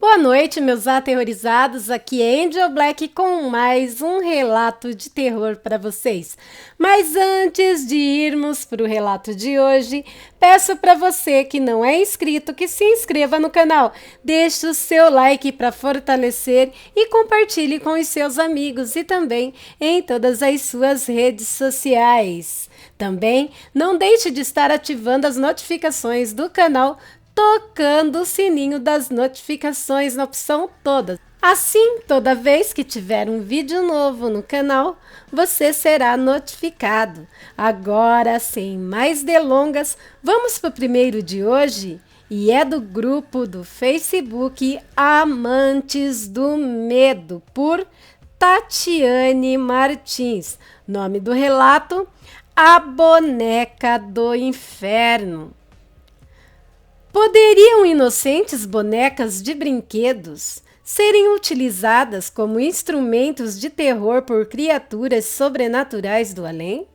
Boa noite, meus aterrorizados. Aqui é Angel Black com mais um relato de terror para vocês. Mas antes de irmos para o relato de hoje, peço para você que não é inscrito que se inscreva no canal. Deixe o seu like para fortalecer e compartilhe com os seus amigos e também em todas as suas redes sociais. Também não deixe de estar ativando as notificações do canal, tocando o sininho das notificações na opção todas. Assim, toda vez que tiver um vídeo novo no canal, você será notificado. Agora, sem mais delongas, vamos para o primeiro de hoje? E é do grupo do Facebook Amantes do Medo, por Tatiane Martins. Nome do relato: A Boneca do Inferno. Poderiam inocentes bonecas de brinquedos serem utilizadas como instrumentos de terror por criaturas sobrenaturais do além?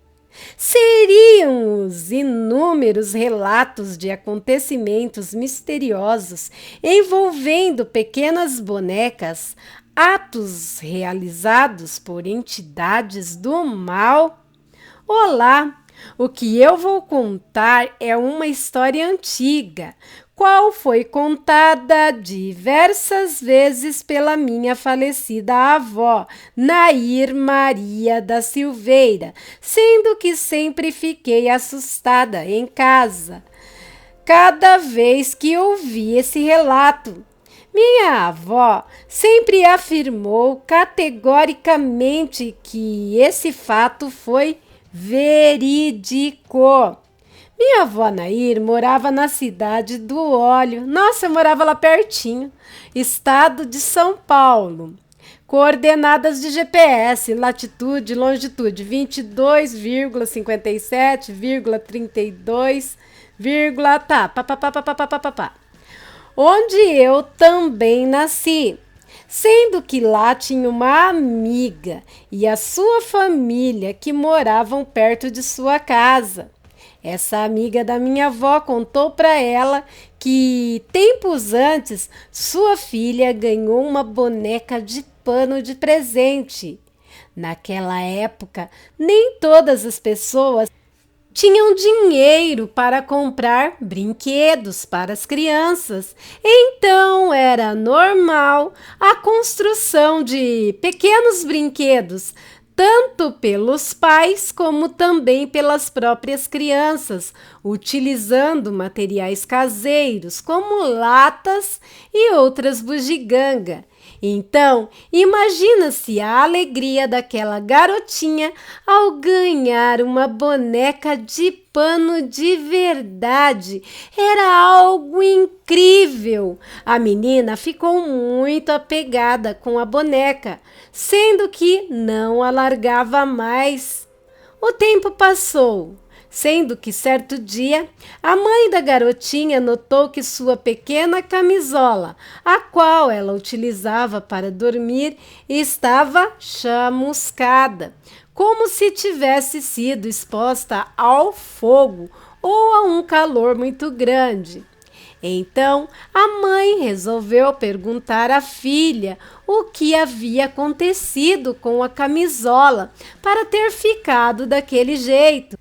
Seriam os inúmeros relatos de acontecimentos misteriosos envolvendo pequenas bonecas, atos realizados por entidades do mal? Olá! O que eu vou contar é uma história antiga, qual foi contada diversas vezes pela minha falecida avó, Nair Maria da Silveira, sendo que sempre fiquei assustada em casa cada vez que ouvi esse relato. Minha avó sempre afirmou categoricamente que esse fato foi verídico. Minha avó Nair morava na cidade do Óleo. Nossa, eu morava lá pertinho. Estado de São Paulo. Coordenadas de GPS, latitude e longitude 22,57,32, onde eu também nasci. Sendo que lá tinha uma amiga e a sua família que moravam perto de sua casa. Essa amiga da minha avó contou para ela que tempos antes sua filha ganhou uma boneca de pano de presente. Naquela época, nem todas as pessoas tinham dinheiro para comprar brinquedos para as crianças, então era normal a construção de pequenos brinquedos, tanto pelos pais como também pelas próprias crianças, utilizando materiais caseiros como latas e outras bugigangas. Então, imagina-se a alegria daquela garotinha ao ganhar uma boneca de pano de verdade. Era algo incrível. A menina ficou muito apegada com a boneca, sendo que não a largava mais. O tempo passou, sendo que certo dia a mãe da garotinha notou que sua pequena camisola, a qual ela utilizava para dormir, estava chamuscada, como se tivesse sido exposta ao fogo ou a um calor muito grande. Então, a mãe resolveu perguntar à filha o que havia acontecido com a camisola para ter ficado daquele jeito.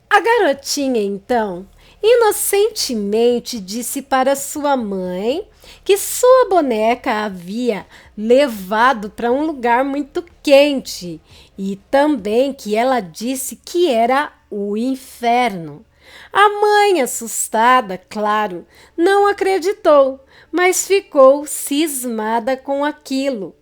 A garotinha, então, inocentemente disse para sua mãe que sua boneca havia levado para um lugar muito quente e também que ela disse que era o inferno. A mãe, assustada, claro, não acreditou, mas ficou cismada com aquilo.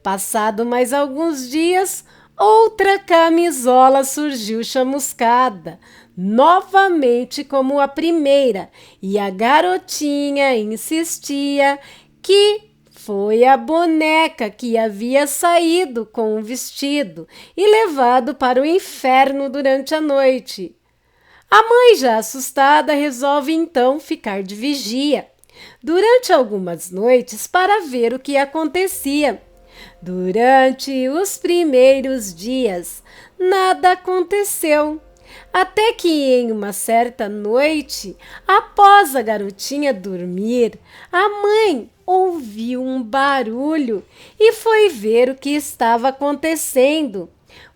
Passado mais alguns dias, outra camisola surgiu chamuscada, novamente como a primeira, e a garotinha insistia que foi a boneca que havia saído com o vestido e levado para o inferno durante a noite. A mãe, já assustada, resolve então ficar de vigia durante algumas noites para ver o que acontecia. Durante os primeiros dias, nada aconteceu. Até que em uma certa noite, após a garotinha dormir, a mãe ouviu um barulho e foi ver o que estava acontecendo.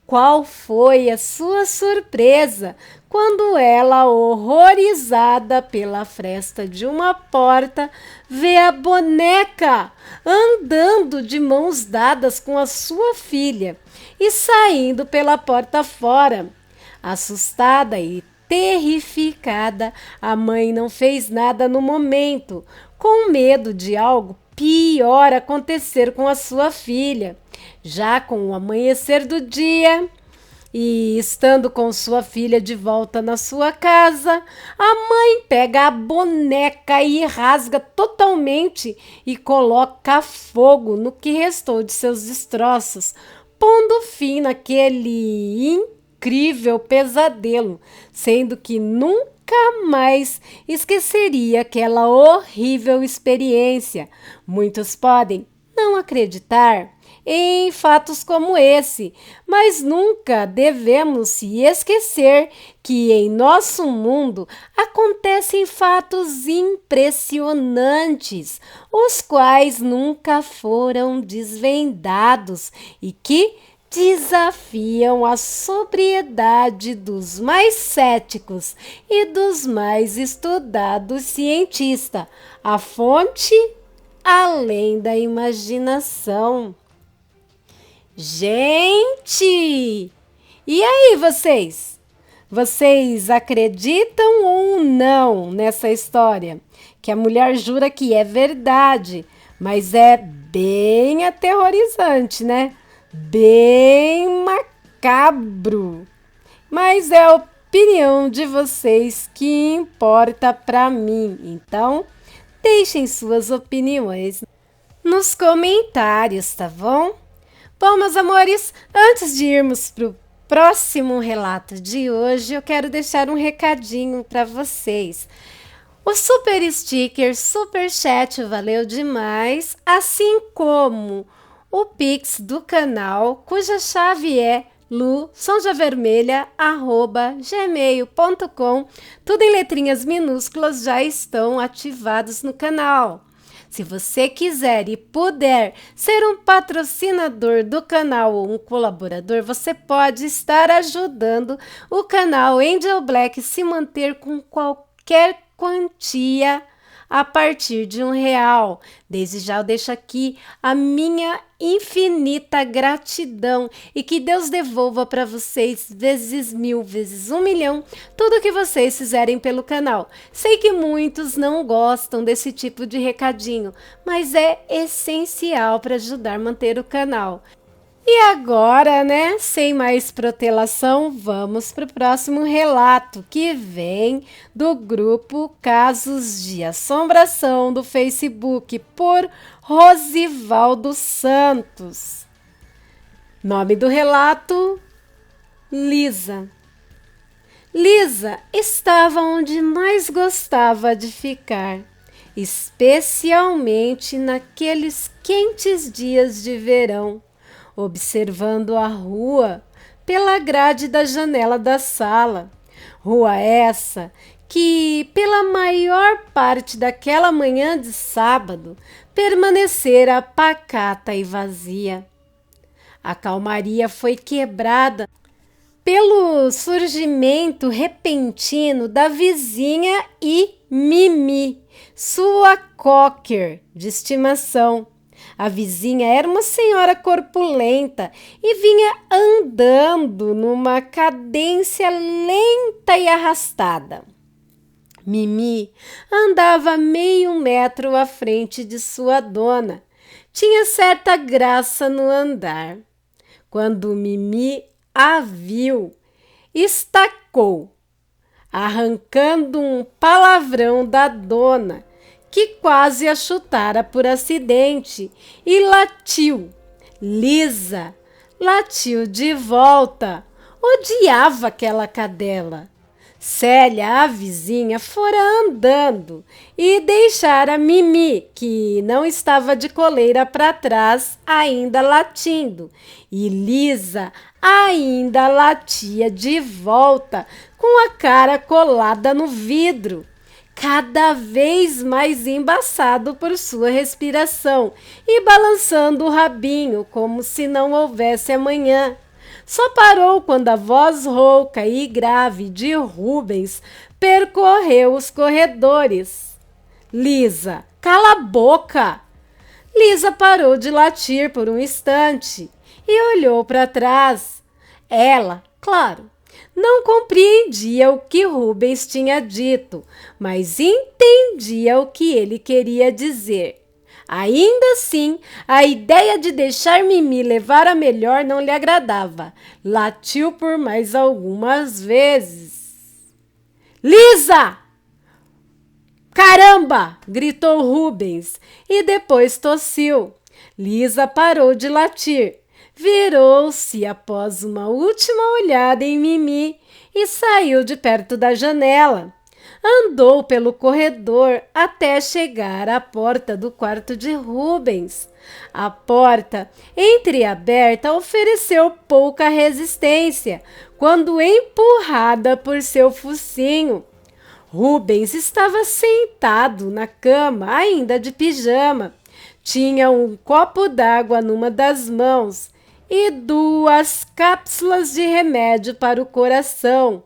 Qual foi a sua surpresa quando ela, horrorizada pela fresta de uma porta, vê a boneca andando de mãos dadas com a sua filha e saindo pela porta fora? Assustada e terrificada, a mãe não fez nada no momento, com medo de algo pior acontecer com a sua filha. Já com o amanhecer do dia e estando com sua filha de volta na sua casa, a mãe pega a boneca e rasga totalmente e coloca fogo no que restou de seus destroços, pondo fim naquele incrível pesadelo, sendo que nunca mais esqueceria aquela horrível experiência. Muitos podem não acreditar em fatos como esse, mas nunca devemos se esquecer que em nosso mundo acontecem fatos impressionantes, os quais nunca foram desvendados e que desafiam a sobriedade dos mais céticos e dos mais estudados cientistas. A fonte, além da imaginação. Gente! E aí, vocês? Vocês acreditam ou não nessa história? Que a mulher jura que é verdade, mas é bem aterrorizante, né? Bem macabro. Mas é a opinião de vocês que importa para mim. Então, deixem suas opiniões nos comentários, tá bom? Bom, meus amores, antes de irmos para o próximo relato de hoje, eu quero deixar um recadinho para vocês. O super sticker, super chat valeu demais, assim como o Pix do canal, cuja chave é lu.sonjavermelha@gmail.com. Tudo em letrinhas minúsculas já estão ativados no canal. Se você quiser e puder ser um patrocinador do canal ou um colaborador, você pode estar ajudando o canal Angel Black se manter com qualquer quantia a partir de R$1. Desde já eu deixo aqui a minha infinita gratidão e que Deus devolva para vocês vezes 1000, vezes 1.000.000, tudo que vocês fizerem pelo canal. Sei que muitos não gostam desse tipo de recadinho, mas é essencial para ajudar a manter o canal. E agora, né, sem mais protelação, vamos para o próximo relato, que vem do grupo Casos de Assombração do Facebook, por Rosivaldo Santos. Nome do relato: Lisa. Lisa estava onde mais gostava de ficar, especialmente naqueles quentes dias de verão, observando a rua pela grade da janela da sala. Rua essa que, pela maior parte daquela manhã de sábado, permanecera pacata e vazia. A calmaria foi quebrada pelo surgimento repentino da vizinha e Mimi, sua cocker de estimação. A vizinha era uma senhora corpulenta e vinha andando numa cadência lenta e arrastada. Mimi andava meio metro à frente de sua dona. Tinha certa graça no andar. Quando Mimi a viu, estacou, arrancando um palavrão da dona, que quase a chutara por acidente, e latiu. Lisa latiu de volta. Odiava aquela cadela. Célia, a vizinha, fora andando e deixara Mimi, que não estava de coleira para trás, ainda latindo. E Lisa ainda latia de volta, com a cara colada no vidro, cada vez mais embaçado por sua respiração e balançando o rabinho como se não houvesse amanhã. Só parou quando a voz rouca e grave de Rubens percorreu os corredores. Lisa, cala a boca! Lisa parou de latir por um instante e olhou para trás. Ela, claro, não compreendia o que Rubens tinha dito, mas entendia o que ele queria dizer. Ainda assim, a ideia de deixar Mimi levar a melhor não lhe agradava. Latiu por mais algumas vezes. Lisa! Caramba! Gritou Rubens e depois tossiu. Lisa parou de latir, virou-se após uma última olhada em Mimi e saiu de perto da janela. Andou pelo corredor até chegar à porta do quarto de Rubens. A porta, entreaberta, ofereceu pouca resistência quando empurrada por seu focinho. Rubens estava sentado na cama, ainda de pijama. Tinha um copo d'água numa das mãos e 2 cápsulas de remédio para o coração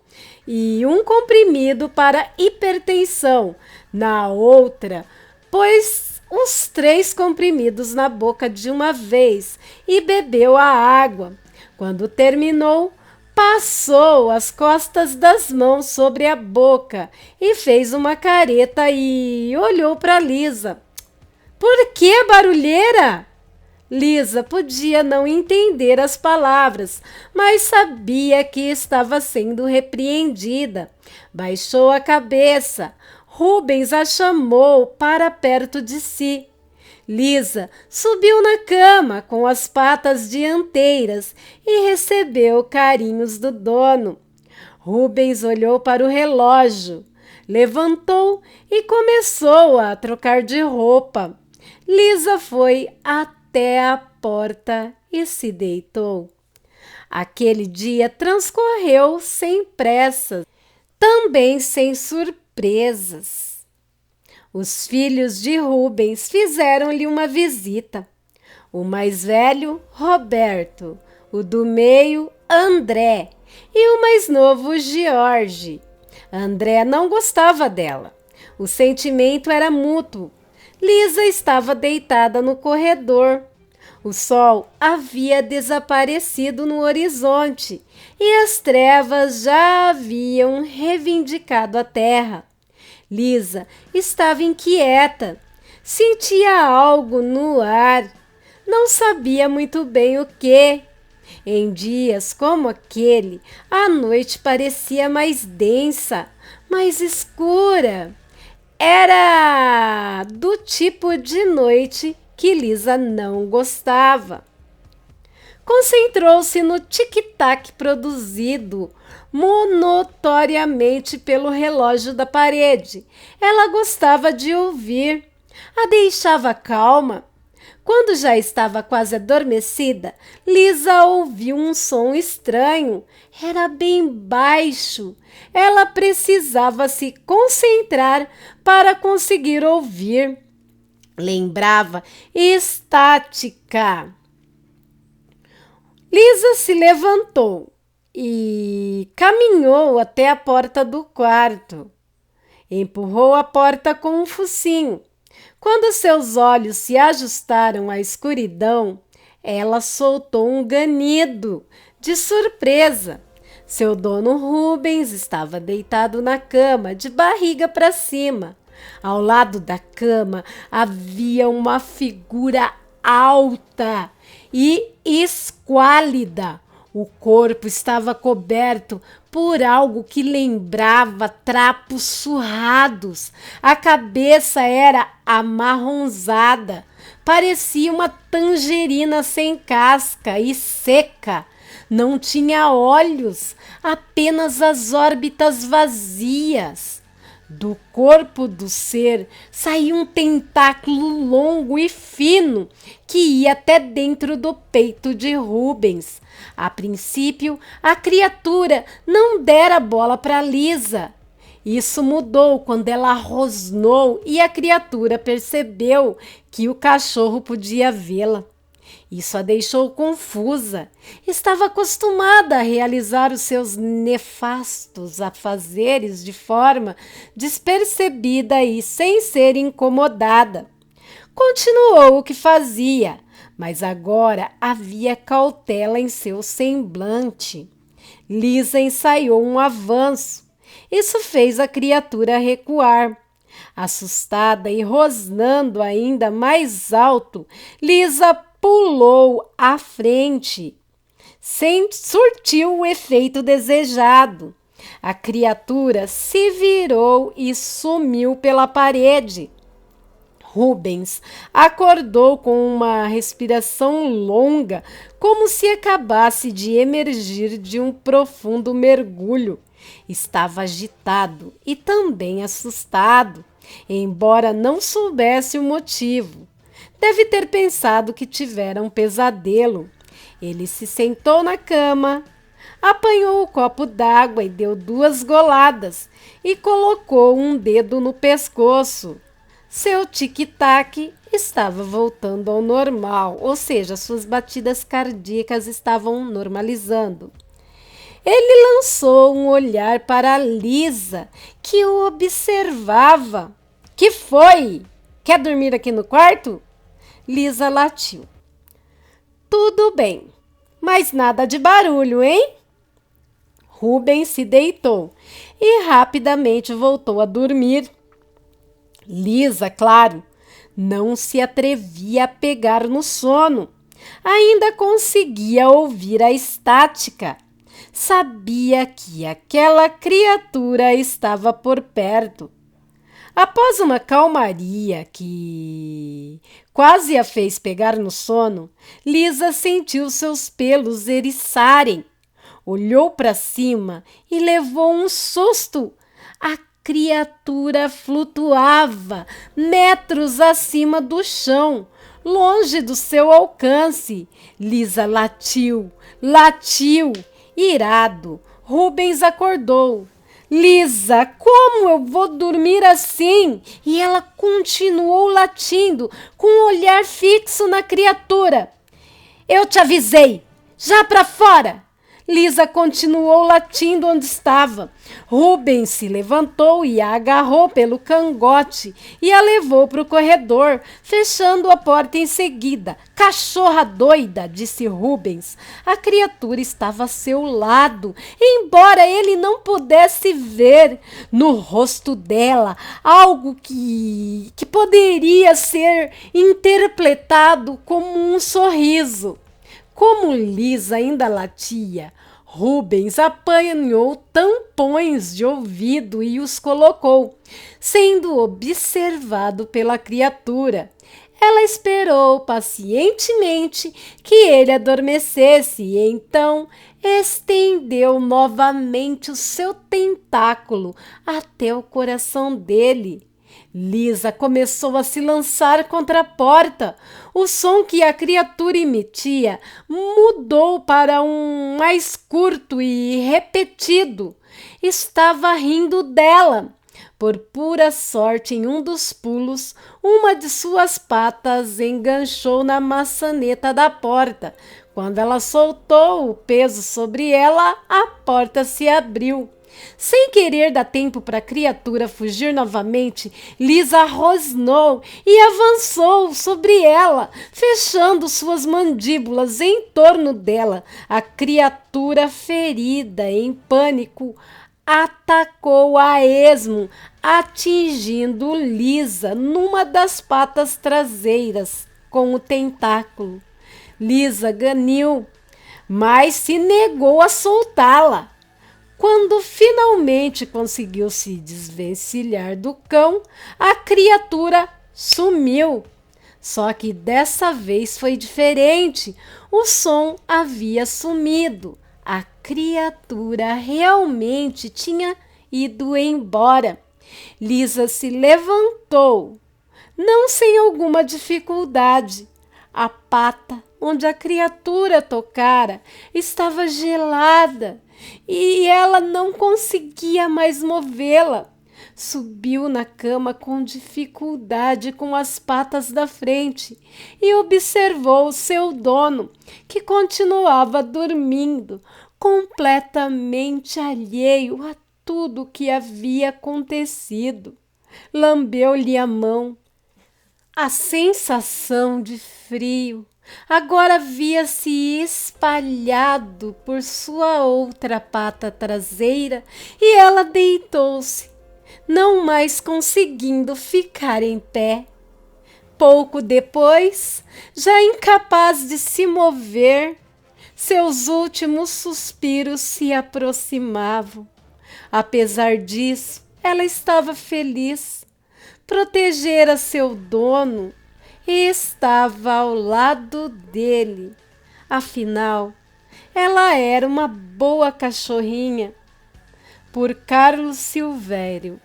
e um comprimido para hipertensão na outra, pôs os 3 comprimidos na boca de uma vez e bebeu a água. Quando terminou, passou as costas das mãos sobre a boca e fez uma careta e olhou para Lisa. Por que barulheira? Lisa podia não entender as palavras, mas sabia que estava sendo repreendida. Baixou a cabeça. Rubens a chamou para perto de si. Lisa subiu na cama com as patas dianteiras e recebeu carinhos do dono. Rubens olhou para o relógio, levantou e começou a trocar de roupa. Lisa foi até a porta e se deitou. Aquele dia transcorreu sem pressa, também sem surpresas. Os filhos de Rubens fizeram-lhe uma visita. O mais velho, Roberto, o do meio, André, e o mais novo, Jorge. André não gostava dela. O sentimento era mútuo. Lisa estava deitada no corredor. O sol havia desaparecido no horizonte e as trevas já haviam reivindicado a terra. Lisa estava inquieta, sentia algo no ar, não sabia muito bem o que. Em dias como aquele, a noite parecia mais densa, mais escura. Era do tipo de noite que Lisa não gostava. Concentrou-se no tic-tac produzido monotoriamente pelo relógio da parede. Ela gostava de ouvir. A deixava calma. Quando já estava quase adormecida, Lisa ouviu um som estranho. Era bem baixo. Ela precisava se concentrar para conseguir ouvir. Lembrava estática. Lisa se levantou e caminhou até a porta do quarto. Empurrou a porta com um focinho. Quando seus olhos se ajustaram à escuridão, ela soltou um ganido de surpresa. Seu dono Rubens estava deitado na cama, de barriga para cima. Ao lado da cama havia uma figura alta e esquálida. O corpo estava coberto por algo que lembrava trapos surrados. A cabeça era amarronzada. Parecia uma tangerina sem casca e seca. Não tinha olhos, apenas as órbitas vazias. Do corpo do ser saía um tentáculo longo e fino que ia até dentro do peito de Rubens. A princípio, a criatura não dera bola para Lisa. Isso mudou quando ela rosnou e a criatura percebeu que o cachorro podia vê-la. Isso a deixou confusa. Estava acostumada a realizar os seus nefastos afazeres de forma despercebida e sem ser incomodada. Continuou o que fazia, mas agora havia cautela em seu semblante. Lisa ensaiou um avanço. Isso fez a criatura recuar. Assustada e rosnando ainda mais alto, Lisa pulou à frente, sem surtiu o efeito desejado. A criatura se virou e sumiu pela parede. Rubens acordou com uma respiração longa, como se acabasse de emergir de um profundo mergulho. Estava agitado e também assustado, embora não soubesse o motivo. Deve ter pensado que tivera um pesadelo. Ele se sentou na cama, apanhou o copo d'água e deu 2 goladas e colocou um dedo no pescoço. Seu tic-tac estava voltando ao normal, ou seja, suas batidas cardíacas estavam normalizando. Ele lançou um olhar para Lisa, que o observava. — Que foi? Quer dormir aqui no quarto? Lisa latiu. — Tudo bem, mas nada de barulho, hein? Rubens se deitou e rapidamente voltou a dormir. Lisa, claro, não se atrevia a pegar no sono. Ainda conseguia ouvir a estática. Sabia que aquela criatura estava por perto. Após uma calmaria que quase a fez pegar no sono, Lisa sentiu seus pelos eriçarem. Olhou para cima e levou um susto. A criatura flutuava metros acima do chão, longe do seu alcance. Lisa latiu, irado. Rubens acordou. — Lisa, como eu vou dormir assim? E ela continuou latindo, com um olhar fixo na criatura. — Eu te avisei! Já para fora! Lisa continuou latindo onde estava. Rubens se levantou e a agarrou pelo cangote e a levou para o corredor, fechando a porta em seguida. — Cachorra doida, disse Rubens. A criatura estava a seu lado, embora ele não pudesse ver no rosto dela algo que poderia ser interpretado como um sorriso. Como Lisa ainda latia, Rubens apanhou tampões de ouvido e os colocou, sendo observado pela criatura. Ela esperou pacientemente que ele adormecesse e então estendeu novamente o seu tentáculo até o coração dele. Lisa começou a se lançar contra a porta. O som que a criatura emitia mudou para um mais curto e repetido. Estava rindo dela. Por pura sorte, em um dos pulos, uma de suas patas enganchou na maçaneta da porta. Quando ela soltou o peso sobre ela, a porta se abriu. Sem querer dar tempo para a criatura fugir novamente, Lisa rosnou e avançou sobre ela, fechando suas mandíbulas em torno dela. A criatura, ferida, em pânico, atacou a esmo, atingindo Lisa numa das patas traseiras com o tentáculo. Lisa ganiu, mas se negou a soltá-la. Quando finalmente conseguiu se desvencilhar do cão, a criatura sumiu. Só que dessa vez foi diferente. O som havia sumido. A criatura realmente tinha ido embora. Lisa se levantou, não sem alguma dificuldade. A pata onde a criatura tocara estava gelada e ela não conseguia mais movê-la. Subiu na cama com dificuldade com as patas da frente e observou seu dono, que continuava dormindo, completamente alheio a tudo o que havia acontecido. Lambeu-lhe a mão. A sensação de frio agora havia-se espalhado por sua outra pata traseira e ela deitou-se, não mais conseguindo ficar em pé. Pouco depois, já incapaz de se mover, seus últimos suspiros se aproximavam. Apesar disso, ela estava feliz. Protegera seu dono e estava ao lado dele. Afinal, ela era uma boa cachorrinha. Por Carlos Silvério.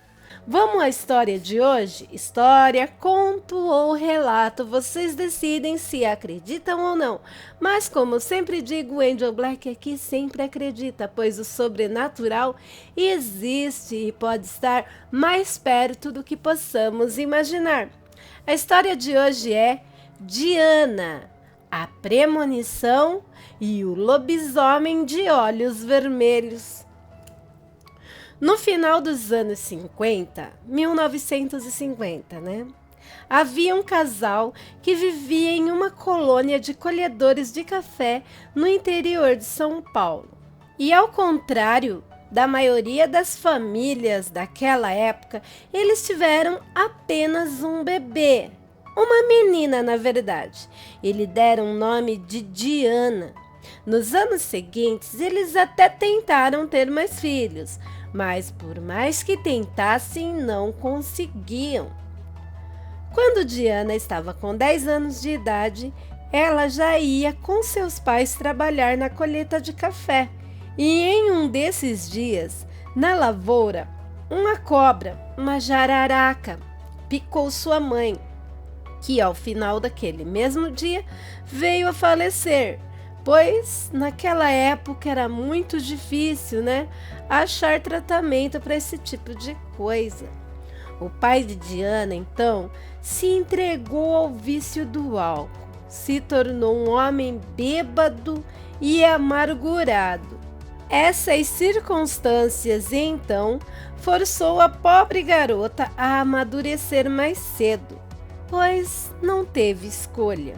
Vamos à história de hoje? História, conto ou relato? Vocês decidem se acreditam ou não. Mas como eu sempre digo, Angel Black aqui sempre acredita, pois o sobrenatural existe e pode estar mais perto do que possamos imaginar. A história de hoje é Diana, a premonição e o lobisomem de olhos vermelhos. No final dos anos 50, 1950, né? Havia um casal que vivia em uma colônia de colhedores de café no interior de São Paulo. E ao contrário da maioria das famílias daquela época, eles tiveram apenas um bebê. Uma menina, na verdade. E lhe deram o nome de Diana. Nos anos seguintes, eles até tentaram ter mais filhos, mas por mais que tentassem, não conseguiam. Quando Diana estava com 10 anos de idade, ela já ia com seus pais trabalhar na colheita de café. E em um desses dias, na lavoura, uma cobra, uma jararaca, picou sua mãe, que ao final daquele mesmo dia veio a falecer. Pois naquela época era muito difícil, né, achar tratamento para esse tipo de coisa. O pai de Diana, então, se entregou ao vício do álcool, se tornou um homem bêbado e amargurado. Essas circunstâncias, então, forçou a pobre garota a amadurecer mais cedo, pois não teve escolha.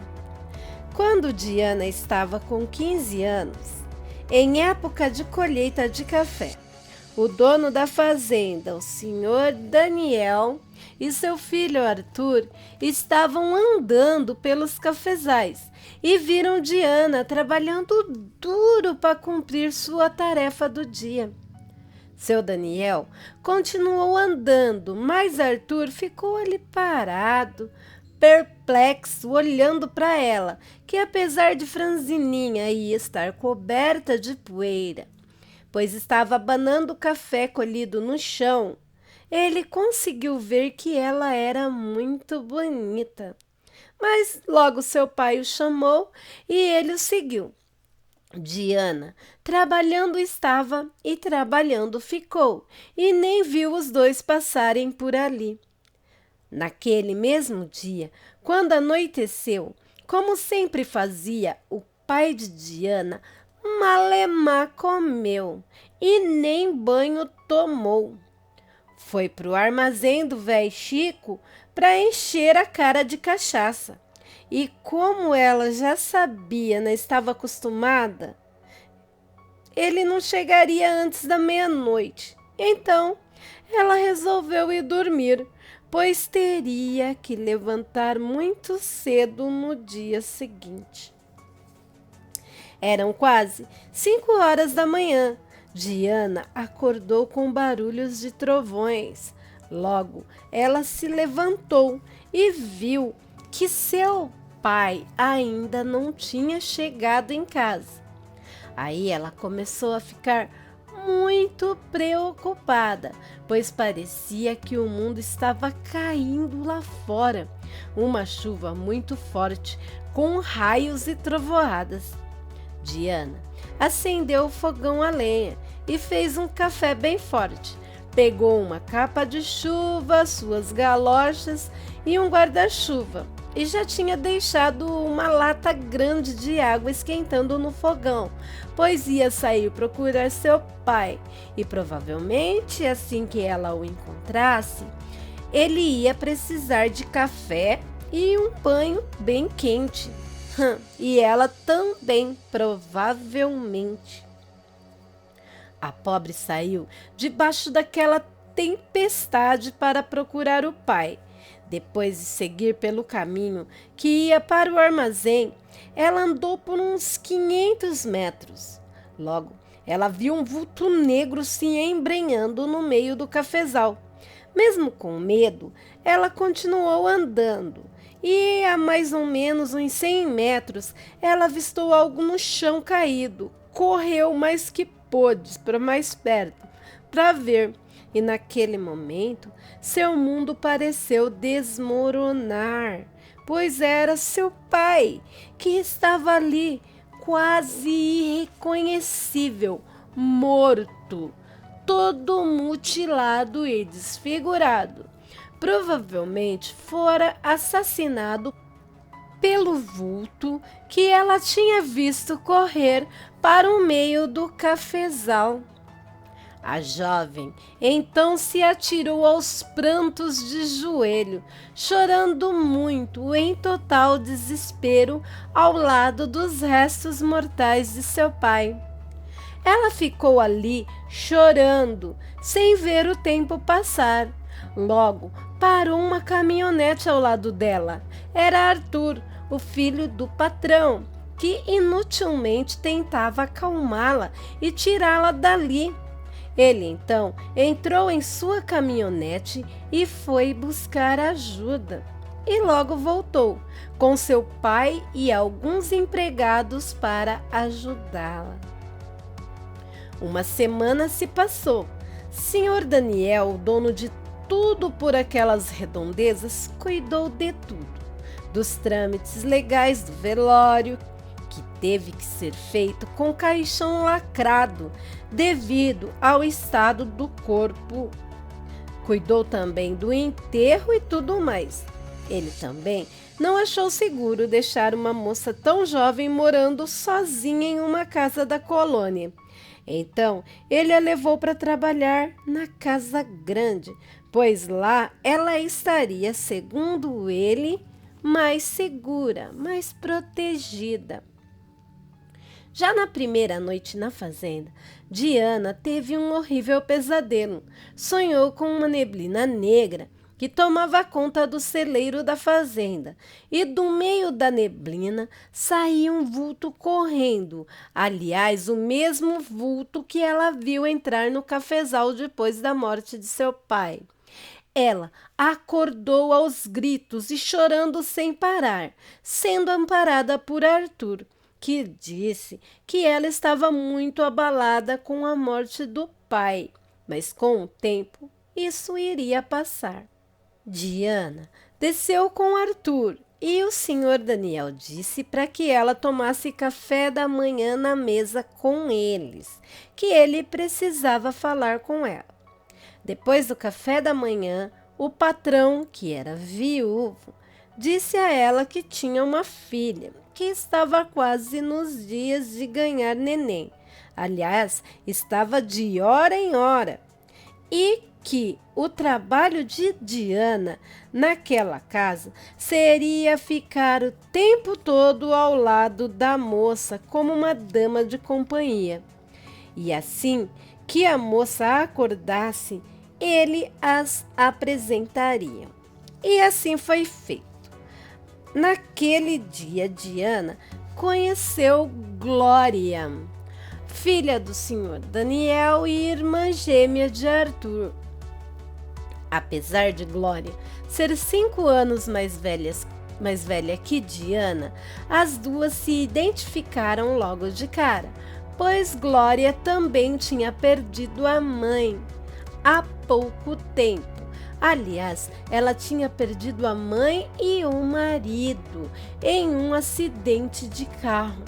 Quando Diana estava com 15 anos, em época de colheita de café, o dono da fazenda, o senhor Daniel, e seu filho Arthur estavam andando pelos cafezais e viram Diana trabalhando duro para cumprir sua tarefa do dia. Seu Daniel continuou andando, mas Arthur ficou ali parado, perplexo, olhando para ela, que apesar de franzininha e estar coberta de poeira, pois estava abanando o café colhido no chão, ele conseguiu ver que ela era muito bonita. Mas logo seu pai o chamou e ele o seguiu. Diana, trabalhando estava e trabalhando ficou, e nem viu os dois passarem por ali. Naquele mesmo dia, quando anoiteceu, como sempre fazia, o pai de Diana malemar comeu e nem banho tomou. Foi pro armazém do véi Chico para encher a cara de cachaça. E como ela já sabia, não estava acostumada, ele não chegaria antes da meia-noite. Então, ela resolveu ir dormir, pois teria que levantar muito cedo no dia seguinte. Eram quase 5 horas da manhã. Diana acordou com barulhos de trovões. Logo, ela se levantou e viu que seu pai ainda não tinha chegado em casa. Aí ela começou a ficar muito preocupada, pois parecia que o mundo estava caindo lá fora. Uma chuva muito forte, com raios e trovoadas. Diana acendeu o fogão a lenha e fez um café bem forte. Pegou uma capa de chuva, suas galochas e um guarda-chuva. E já tinha deixado uma lata grande de água esquentando no fogão, pois ia sair procurar seu pai. E provavelmente, assim que ela o encontrasse, ele ia precisar de café e um banho bem quente. E ela também, provavelmente. A pobre saiu debaixo daquela tempestade para procurar o pai. Depois de seguir pelo caminho que ia para o armazém, ela andou por uns 500 metros. Logo, ela viu um vulto negro se embrenhando no meio do cafezal. Mesmo com medo, ela continuou andando. E a mais ou menos uns 100 metros, ela avistou algo no chão caído. Correu mais que pôde para mais perto, para ver. E naquele momento, seu mundo pareceu desmoronar, pois era seu pai, que estava ali, quase irreconhecível, morto, todo mutilado e desfigurado. Provavelmente fora assassinado pelo vulto que ela tinha visto correr para o meio do cafezal. A jovem então se atirou aos prantos de joelho, chorando muito em total desespero ao lado dos restos mortais de seu pai. Ela ficou ali chorando, sem ver o tempo passar. Logo parou uma caminhonete ao lado dela. Era Arthur, o filho do patrão, que inutilmente tentava acalmá-la e tirá-la dali. Ele então entrou em sua caminhonete e foi buscar ajuda. E logo voltou, com seu pai e alguns empregados para ajudá-la. Uma semana se passou. Senhor Daniel, o dono de tudo por aquelas redondezas, cuidou de tudo. Dos trâmites legais do velório, que teve que ser feito com caixão lacrado devido ao estado do corpo. Cuidou também do enterro e tudo mais. Ele também não achou seguro deixar uma moça tão jovem morando sozinha em uma casa da colônia. Então, ele a levou para trabalhar na casa grande, pois lá ela estaria, segundo ele, mais segura, mais protegida. Já na primeira noite na fazenda, Diana teve um horrível pesadelo. Sonhou com uma neblina negra que tomava conta do celeiro da fazenda, e do meio da neblina saía um vulto correndo, aliás, o mesmo vulto que ela viu entrar no cafezal depois da morte de seu pai. Ela acordou aos gritos e chorando sem parar, sendo amparada por Arthur, que disse que ela estava muito abalada com a morte do pai, mas com o tempo isso iria passar. Diana desceu com Arthur e o senhor Daniel disse para que ela tomasse café da manhã na mesa com eles, que ele precisava falar com ela. Depois do café da manhã, o patrão, que era viúvo, disse a ela que tinha uma filha, que estava quase nos dias de ganhar neném. Aliás, estava de hora em hora. E que o trabalho de Diana naquela casa seria ficar o tempo todo ao lado da moça como uma dama de companhia. E assim que a moça acordasse, ele as apresentaria. E assim foi feito. Naquele dia, Diana conheceu Glória, filha do senhor Daniel e irmã gêmea de Arthur. Apesar de Glória ser 5 anos mais velha mais velha que Diana, as duas se identificaram logo de cara, pois Glória também tinha perdido a mãe há pouco tempo. Aliás, ela tinha perdido a mãe e o marido em um acidente de carro.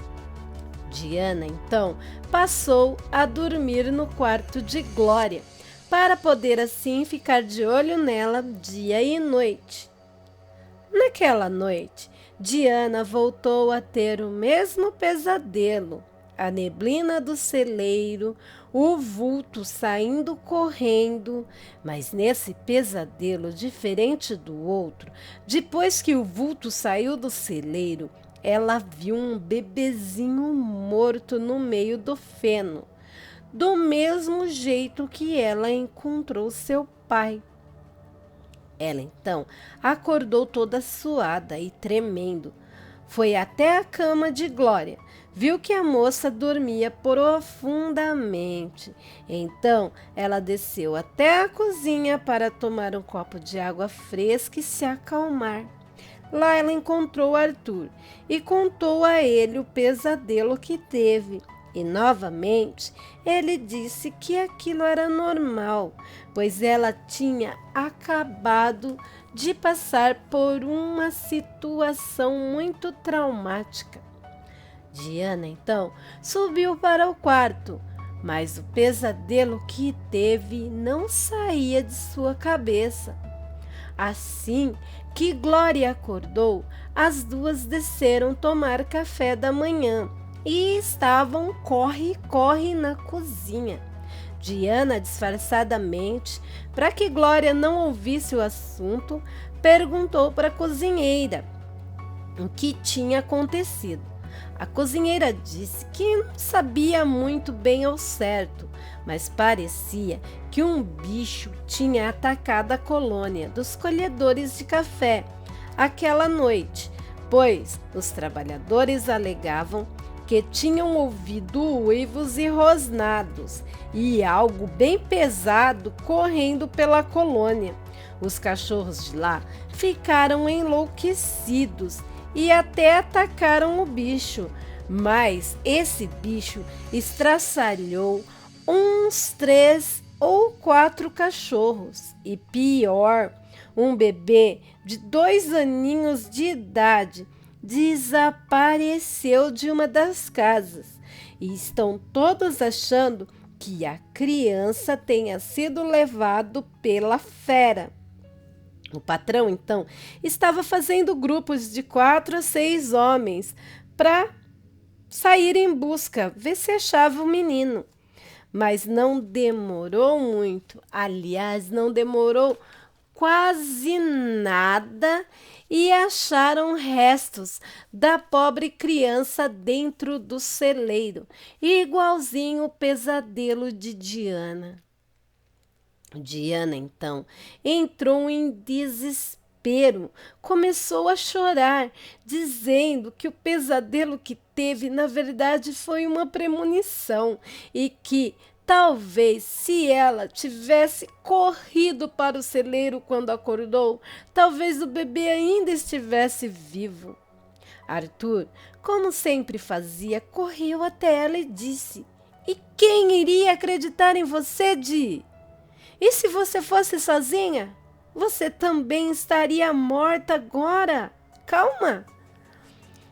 Diana, então, passou a dormir no quarto de Glória, para poder assim ficar de olho nela dia e noite. Naquela noite, Diana voltou a ter o mesmo pesadelo. A neblina do celeiro, o vulto saindo correndo, mas nesse pesadelo diferente do outro, depois que o vulto saiu do celeiro, ela viu um bebezinho morto no meio do feno, do mesmo jeito que ela encontrou seu pai. Ela então acordou toda suada e tremendo. Foi até a cama de Glória. Viu que a moça dormia profundamente. Então, ela desceu até a cozinha para tomar um copo de água fresca e se acalmar. Lá ela encontrou Arthur e contou a ele o pesadelo que teve. E novamente ele disse que aquilo era normal, pois ela tinha acabado de passar por uma situação muito traumática. Diana, então, subiu para o quarto, mas o pesadelo que teve não saía de sua cabeça. Assim que Glória acordou, as duas desceram tomar café da manhã e estavam corre-corre na cozinha. Diana, disfarçadamente, para que Glória não ouvisse o assunto, perguntou para a cozinheira o que tinha acontecido. A cozinheira disse que não sabia muito bem ao certo, mas parecia que um bicho tinha atacado a colônia dos colhedores de café aquela noite, pois os trabalhadores alegavam que tinham ouvido uivos e rosnados e algo bem pesado correndo pela colônia. Os cachorros de lá ficaram enlouquecidos e até atacaram o bicho, mas esse bicho estraçalhou uns 3 ou 4 cachorros e pior, um bebê de 2 aninhos de idade desapareceu de uma das casas e estão todos achando que a criança tenha sido levado pela fera. O patrão, então, estava fazendo grupos de 4 a 6 homens para sair em busca, ver se achava o menino. Mas não demorou muito, aliás, não demorou quase nada e acharam restos da pobre criança dentro do celeiro, igualzinho o pesadelo de Diana. Diana, então, entrou em desespero, começou a chorar, dizendo que o pesadelo que teve, na verdade, foi uma premonição e que, talvez, se ela tivesse corrido para o celeiro quando acordou, talvez o bebê ainda estivesse vivo. Arthur, como sempre fazia, correu até ela e disse: "E quem iria acreditar em você, Di? E se você fosse sozinha? Você também estaria morta agora. Calma."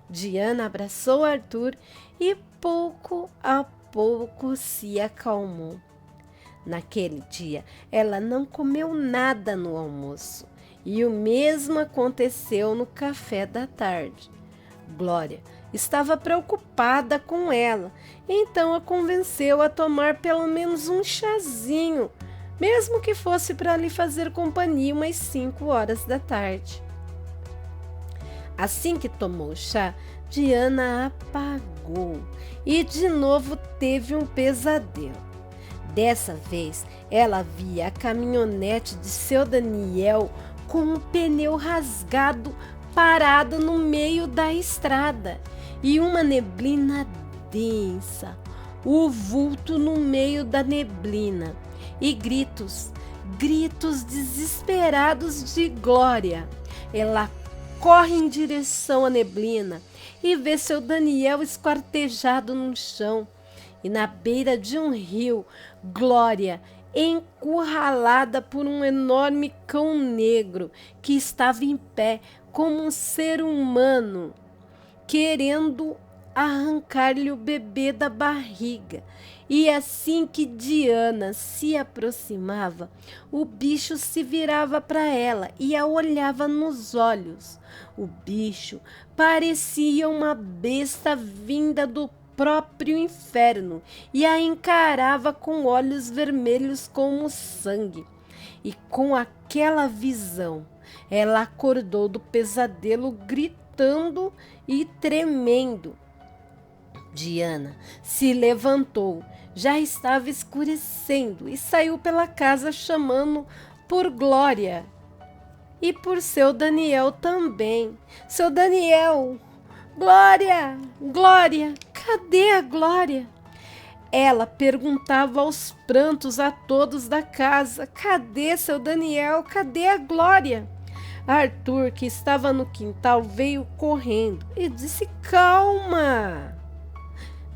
Diana abraçou Arthur e pouco a pouco se acalmou. Naquele dia, ela não comeu nada no almoço e o mesmo aconteceu no café da tarde. Glória estava preocupada com ela, então a convenceu a tomar pelo menos um chazinho, mesmo que fosse para lhe fazer companhia umas 5 horas da tarde. Assim que tomou o chá, Diana apagou e de novo teve um pesadelo. Dessa vez, ela via a caminhonete de seu Daniel com um pneu rasgado parado no meio da estrada e uma neblina densa, o vulto no meio da neblina e gritos desesperados de Glória. Ela corre em direção à neblina e vê seu Daniel esquartejado no chão. E na beira de um rio, Glória, encurralada por um enorme cão negro que estava em pé como um ser humano, querendo arrancar-lhe o bebê da barriga. E assim que Diana se aproximava, o bicho se virava para ela e a olhava nos olhos. O bicho parecia uma besta vinda do próprio inferno e a encarava com olhos vermelhos como sangue. E com aquela visão, ela acordou do pesadelo gritando e tremendo. Diana se levantou, já estava escurecendo e saiu pela casa chamando por Glória e por seu Daniel também. Seu Daniel! Glória! Glória! Cadê a Glória? Ela perguntava aos prantos a todos da casa: cadê seu Daniel? Cadê a Glória? Arthur, que estava no quintal, veio correndo e disse: calma!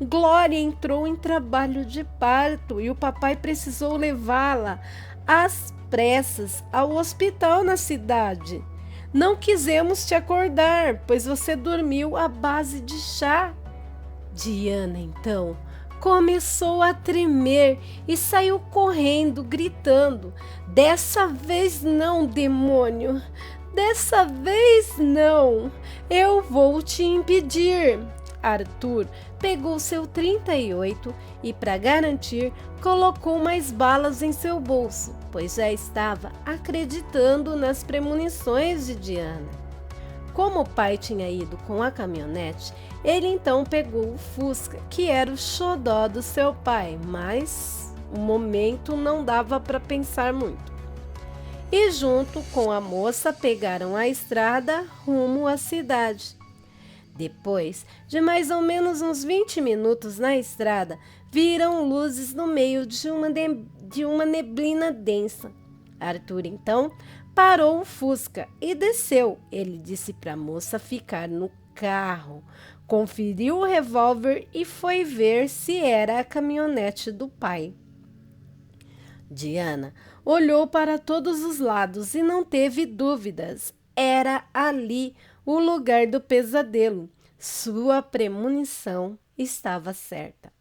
Glória entrou em trabalho de parto e o papai precisou levá-la às pressas ao hospital na cidade. Não quisemos te acordar, pois você dormiu à base de chá. Diana, então, começou a tremer e saiu correndo, gritando: dessa vez não, demônio! Dessa vez não! Eu vou te impedir! Arthur pegou seu 38 e, para garantir, colocou mais balas em seu bolso, pois já estava acreditando nas premonições de Diana. Como o pai tinha ido com a caminhonete, ele então pegou o Fusca, que era o xodó do seu pai, mas o momento não dava para pensar muito. E junto com a moça pegaram a estrada rumo à cidade. Depois de mais ou menos uns 20 minutos na estrada, viram luzes no meio de uma neblina densa. Arthur, então, parou o Fusca e desceu. Ele disse para a moça ficar no carro, conferiu o revólver e foi ver se era a caminhonete do pai. Diana olhou para todos os lados e não teve dúvidas. Era ali o lugar do pesadelo. Sua premonição estava certa.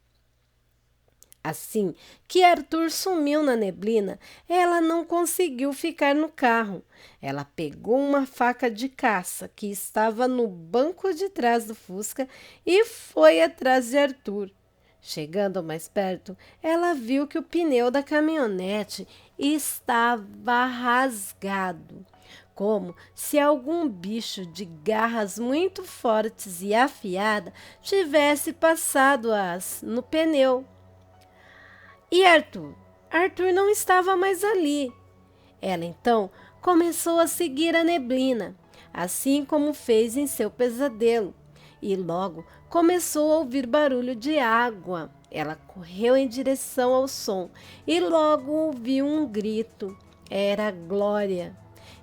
Assim que Arthur sumiu na neblina, ela não conseguiu ficar no carro. Ela pegou uma faca de caça que estava no banco de trás do Fusca e foi atrás de Arthur. Chegando mais perto, ela viu que o pneu da caminhonete estava rasgado, como se algum bicho de garras muito fortes e afiada tivesse passado no pneu. E Arthur? Arthur não estava mais ali. Ela então começou a seguir a neblina, assim como fez em seu pesadelo, e logo começou a ouvir barulho de água. Ela correu em direção ao som e logo ouviu um grito. Era Glória.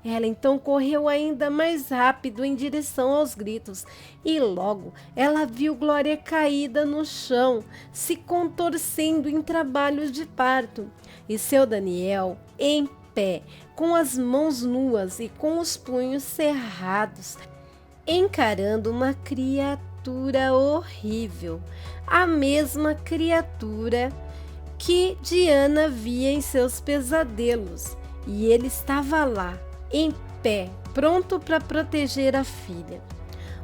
Ela então correu ainda mais rápido em direção aos gritos e logo ela viu Glória caída no chão, se contorcendo em trabalho de parto, e seu Daniel em pé, com as mãos nuas e com os punhos cerrados, encarando uma criatura horrível, a mesma criatura que Diana via em seus pesadelos, e ele estava lá, em pé, pronto para proteger a filha.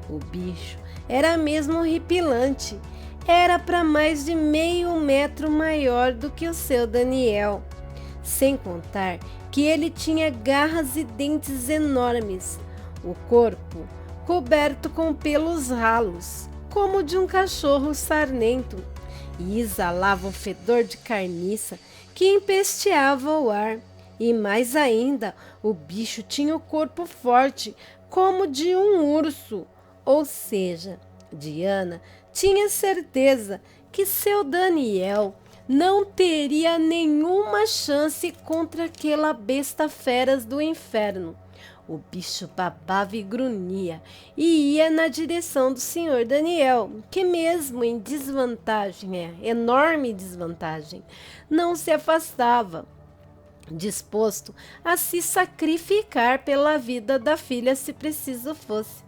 O bicho era mesmo horripilante, era para mais de meio metro maior do que o seu Daniel, sem contar que ele tinha garras e dentes enormes, o corpo coberto com pelos ralos, como de um cachorro sarnento, e exalava um fedor de carniça que empesteava o ar. E mais ainda, o bicho tinha o corpo forte, como de um urso. Ou seja, Diana tinha certeza que seu Daniel não teria nenhuma chance contra aquela besta feras do inferno. O bicho babava e grunhia e ia na direção do senhor Daniel, que mesmo em desvantagem, enorme desvantagem, não se afastava, disposto a se sacrificar pela vida da filha se preciso fosse.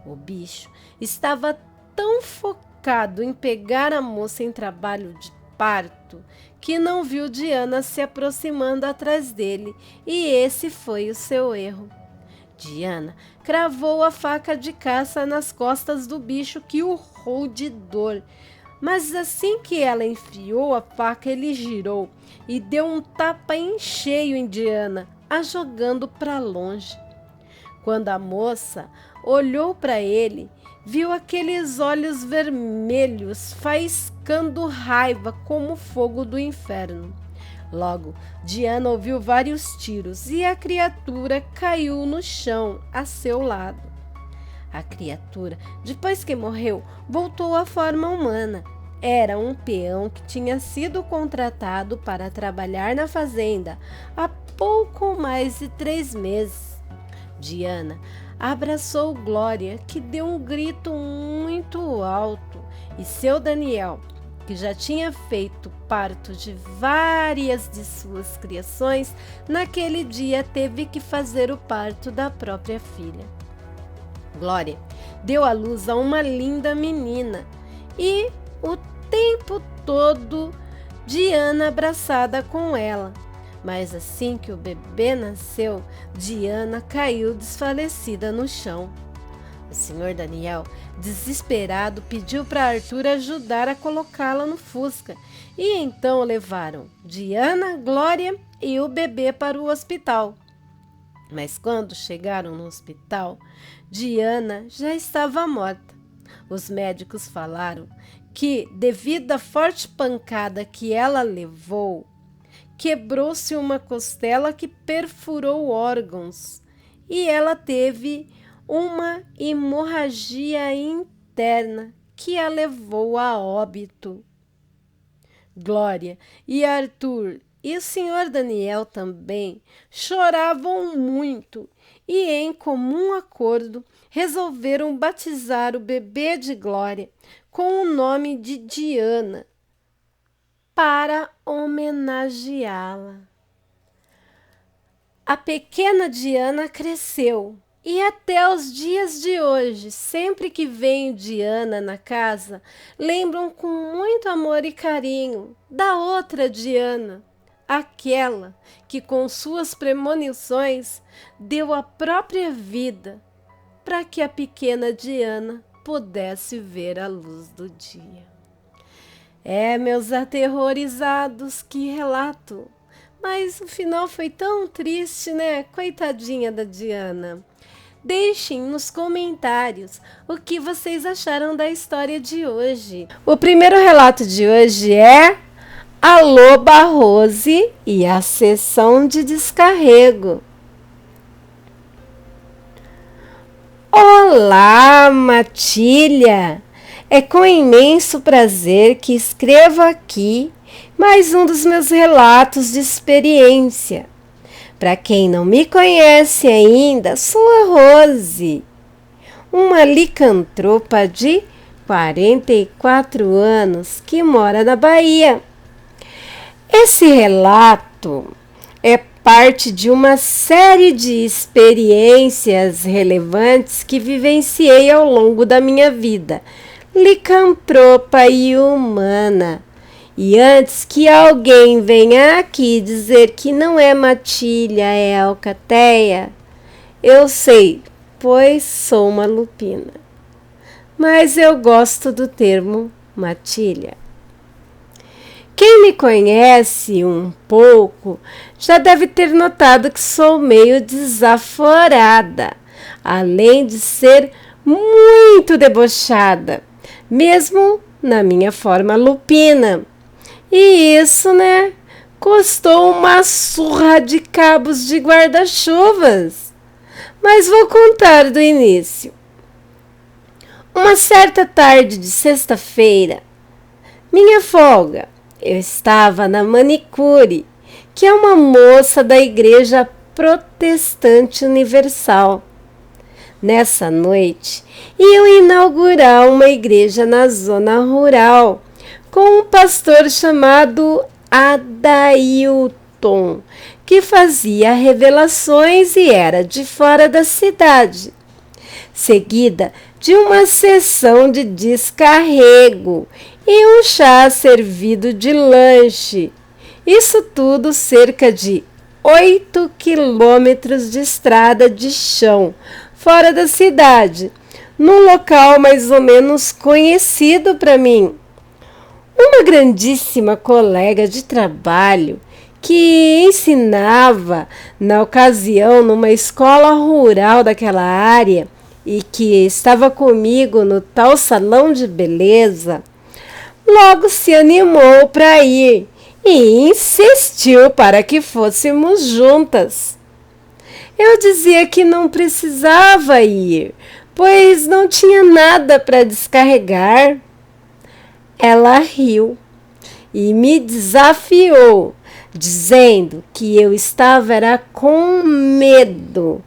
O bicho estava tão focado em pegar a moça em trabalho de parto que não viu Diana se aproximando atrás dele, e esse foi o seu erro. Diana cravou a faca de caça nas costas do bicho, que urrou de dor. Mas assim que ela enfiou a faca, ele girou e deu um tapa em cheio em Diana, a jogando para longe. Quando a moça olhou para ele, viu aqueles olhos vermelhos faiscando raiva como o fogo do inferno. Logo, Diana ouviu vários tiros e a criatura caiu no chão a seu lado. A criatura, depois que morreu, voltou à forma humana. Era um peão que tinha sido contratado para trabalhar na fazenda há pouco mais de 3 meses. Diana abraçou Glória, que deu um grito muito alto, e seu Daniel, que já tinha feito parto de várias de suas criações, naquele dia teve que fazer o parto da própria filha. Glória deu à luz a uma linda menina e o tempo todo Diana abraçada com ela. Mas assim que o bebê nasceu, Diana caiu desfalecida no chão. O senhor Daniel, desesperado, pediu para Arthur ajudar a colocá-la no Fusca, e então levaram Diana, Glória e o bebê para o hospital. Mas quando chegaram no hospital, Diana já estava morta. Os médicos falaram que, devido à forte pancada que ela levou, quebrou-se uma costela que perfurou órgãos e ela teve uma hemorragia interna que a levou a óbito. Glória e Arthur e o senhor Daniel também choravam muito e, em comum acordo, resolveram batizar o bebê de Glória com o nome de Diana, para homenageá-la. A pequena Diana cresceu e até os dias de hoje, sempre que vem Diana na casa, lembram com muito amor e carinho da outra Diana, aquela que com suas premonições deu a própria vida para que a pequena Diana pudesse ver a luz do dia. Meus aterrorizados, que relato! Mas o final foi tão triste, né? Coitadinha da Diana. Deixem nos comentários o que vocês acharam da história de hoje. O primeiro relato de hoje é A Loba Rose e a Sessão de Descarrego. Olá, Matilha! É com imenso prazer que escrevo aqui mais um dos meus relatos de experiência. Para quem não me conhece ainda, sou a Rose, uma licantropa de 44 anos que mora na Bahia. Esse relato é parte de uma série de experiências relevantes que vivenciei ao longo da minha vida, licantropa e humana. E antes que alguém venha aqui dizer que não é matilha, é alcateia, eu sei, pois sou uma lupina. Mas eu gosto do termo matilha. Quem me conhece um pouco já deve ter notado que sou meio desaforada, além de ser muito debochada, mesmo na minha forma lupina. E isso, custou uma surra de cabos de guarda-chuvas. Mas vou contar do início. Uma certa tarde de sexta-feira, minha folga, eu estava na manicure, que é uma moça da igreja protestante universal. Nessa noite, iam inaugurar uma igreja na zona rural, com um pastor chamado Adailton, que fazia revelações e era de fora da cidade. Seguida de uma sessão de descarrego e um chá servido de lanche. Isso tudo cerca de 8 quilômetros de estrada de chão, fora da cidade, num local mais ou menos conhecido para mim. Uma grandíssima colega de trabalho que ensinava na ocasião numa escola rural daquela área e que estava comigo no tal salão de beleza, logo se animou para ir e insistiu para que fôssemos juntas. Eu dizia que não precisava ir, pois não tinha nada para descarregar. Ela riu e me desafiou, dizendo que eu estava com medo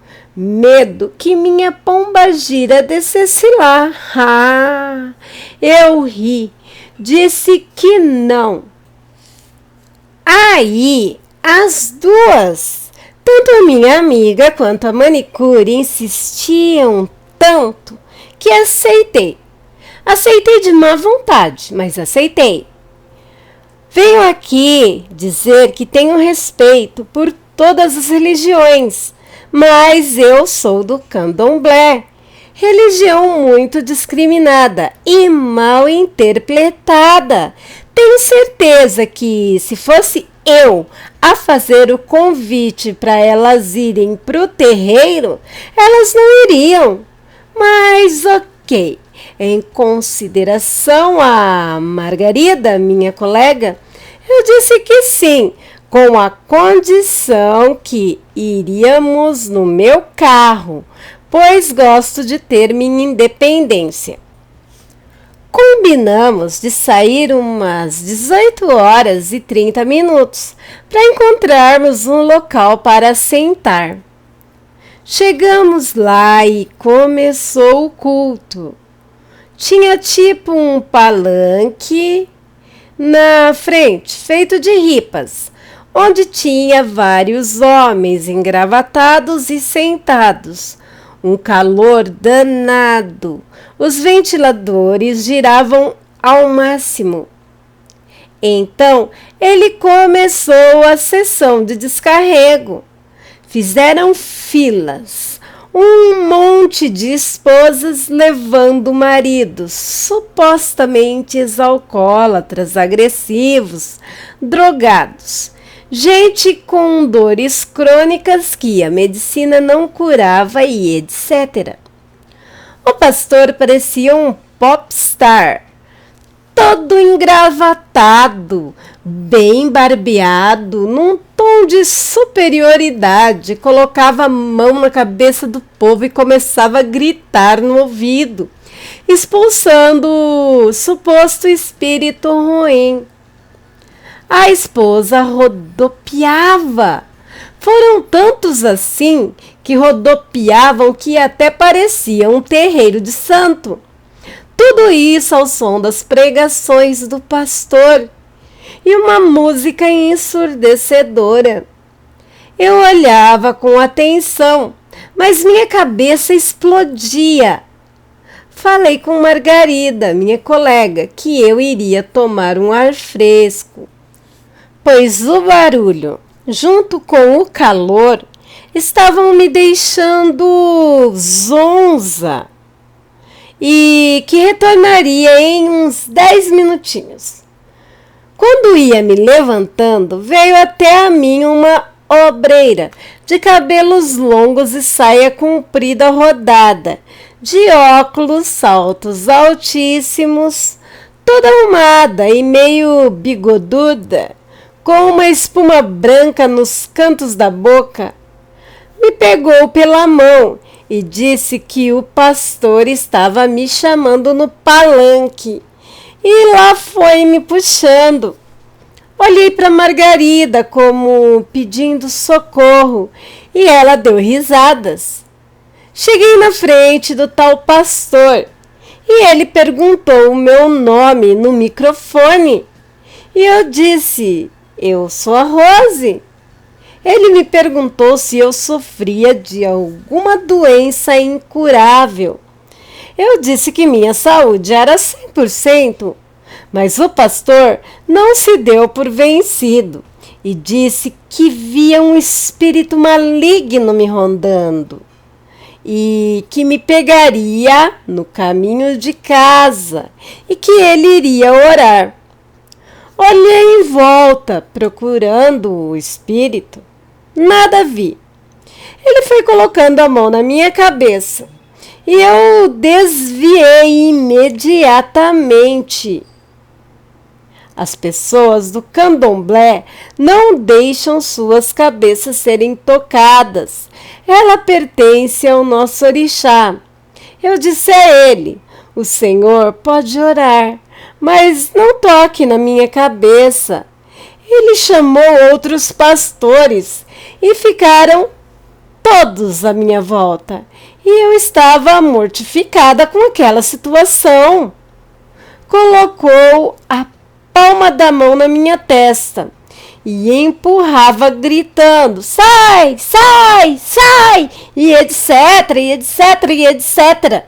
que minha pombagira descesse lá. Eu ri, disse que não. Aí, as duas, tanto a minha amiga quanto a manicure, insistiam tanto que aceitei. Aceitei de má vontade, mas aceitei. Venho aqui dizer que tenho respeito por todas as religiões, mas eu sou do candomblé, religião muito discriminada e mal interpretada. Tenho certeza que, se fosse eu a fazer o convite para elas irem para o terreiro, elas não iriam. Mas ok, em consideração a Margarida, minha colega, eu disse que sim, com a condição que iríamos no meu carro, pois gosto de ter minha independência. Combinamos de sair umas 18h30 para encontrarmos um local para sentar. Chegamos lá e começou o culto. Tinha tipo um palanque na frente, feito de ripas, onde tinha vários homens engravatados e sentados. Um calor danado. Os ventiladores giravam ao máximo. Então, ele começou a sessão de descarrego. Fizeram filas. Um monte de esposas levando maridos, supostamente alcoólatras, agressivos, drogados. Gente com dores crônicas que a medicina não curava e etc. O pastor parecia um popstar, todo engravatado, bem barbeado, num tom de superioridade, colocava a mão na cabeça do povo e começava a gritar no ouvido, expulsando o suposto espírito ruim. A esposa rodopiava. Foram tantos assim que rodopiavam que até parecia um terreiro de santo. Tudo isso ao som das pregações do pastor e uma música ensurdecedora. Eu olhava com atenção, mas minha cabeça explodia. Falei com Margarida, minha colega, que eu iria tomar um ar fresco, pois o barulho, junto com o calor, estavam me deixando zonza e que retornaria em uns 10 minutinhos. Quando ia me levantando, veio até a mim uma obreira de cabelos longos e saia comprida rodada, de óculos, saltos altíssimos, toda arrumada e meio bigoduda, com uma espuma branca nos cantos da boca. Me pegou pela mão e disse que o pastor estava me chamando no palanque. E lá foi me puxando. Olhei para Margarida como pedindo socorro e ela deu risadas. Cheguei na frente do tal pastor e ele perguntou o meu nome no microfone. E eu disse: eu sou a Rose. Ele me perguntou se eu sofria de alguma doença incurável. Eu disse que minha saúde era 100%, mas o pastor não se deu por vencido e disse que via um espírito maligno me rondando e que me pegaria no caminho de casa e que ele iria orar. Olhei em volta procurando o espírito. Nada vi. Ele foi colocando a mão na minha cabeça e eu desviei imediatamente. As pessoas do candomblé não deixam suas cabeças serem tocadas. Ela pertence ao nosso orixá. Eu disse a ele: o senhor pode orar, mas não toque na minha cabeça. Ele chamou outros pastores e ficaram todos à minha volta. E eu estava mortificada com aquela situação. Colocou a palma da mão na minha testa e empurrava gritando: sai, sai, sai, e etc, e etc, e etc.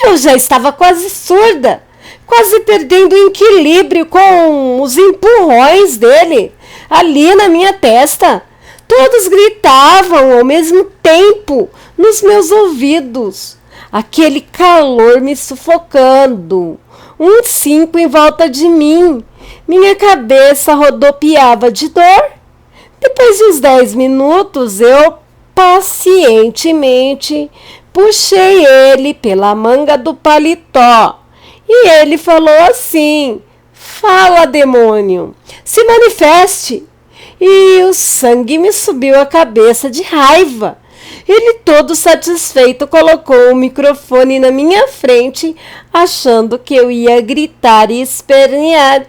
Eu já estava quase surda, quase perdendo o equilíbrio com os empurrões dele ali na minha testa. Todos gritavam ao mesmo tempo nos meus ouvidos, aquele calor me sufocando, um 5 em volta de mim. Minha cabeça rodopiava de dor. Depois de uns 10 minutos, eu pacientemente puxei ele pela manga do paletó. E ele falou assim: fala, demônio, se manifeste. E o sangue me subiu à cabeça de raiva. Ele, todo satisfeito, colocou o microfone na minha frente, achando que eu ia gritar e espernear.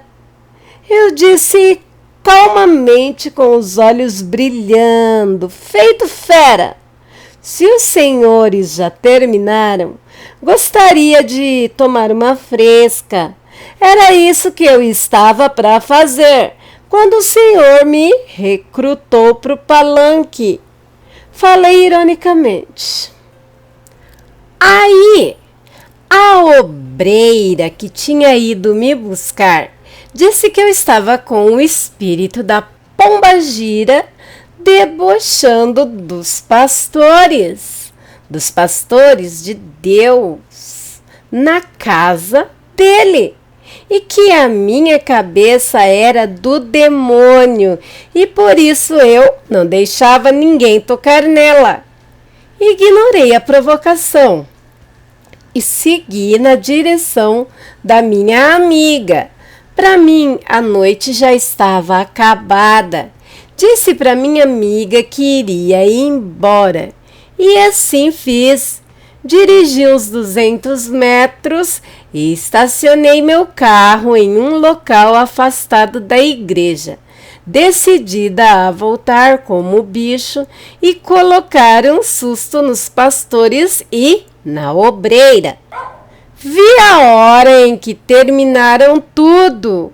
Eu disse calmamente, com os olhos brilhando, feito fera: se os senhores já terminaram, gostaria de tomar uma fresca. Era isso que eu estava para fazer quando o senhor me recrutou para o palanque. Falei ironicamente. Aí, a obreira que tinha ido me buscar disse que eu estava com o espírito da pombagira debochando dos pastores de Deus, na casa dele, e que a minha cabeça era do demônio e por isso eu não deixava ninguém tocar nela. Ignorei a provocação e segui na direção da minha amiga. Para mim, a noite já estava acabada. Disse para minha amiga que iria ir embora e assim fiz. Dirigi uns 200 metros e estacionei meu carro em um local afastado da igreja, decidida a voltar como bicho e colocar um susto nos pastores e na obreira. Vi a hora em que terminaram tudo.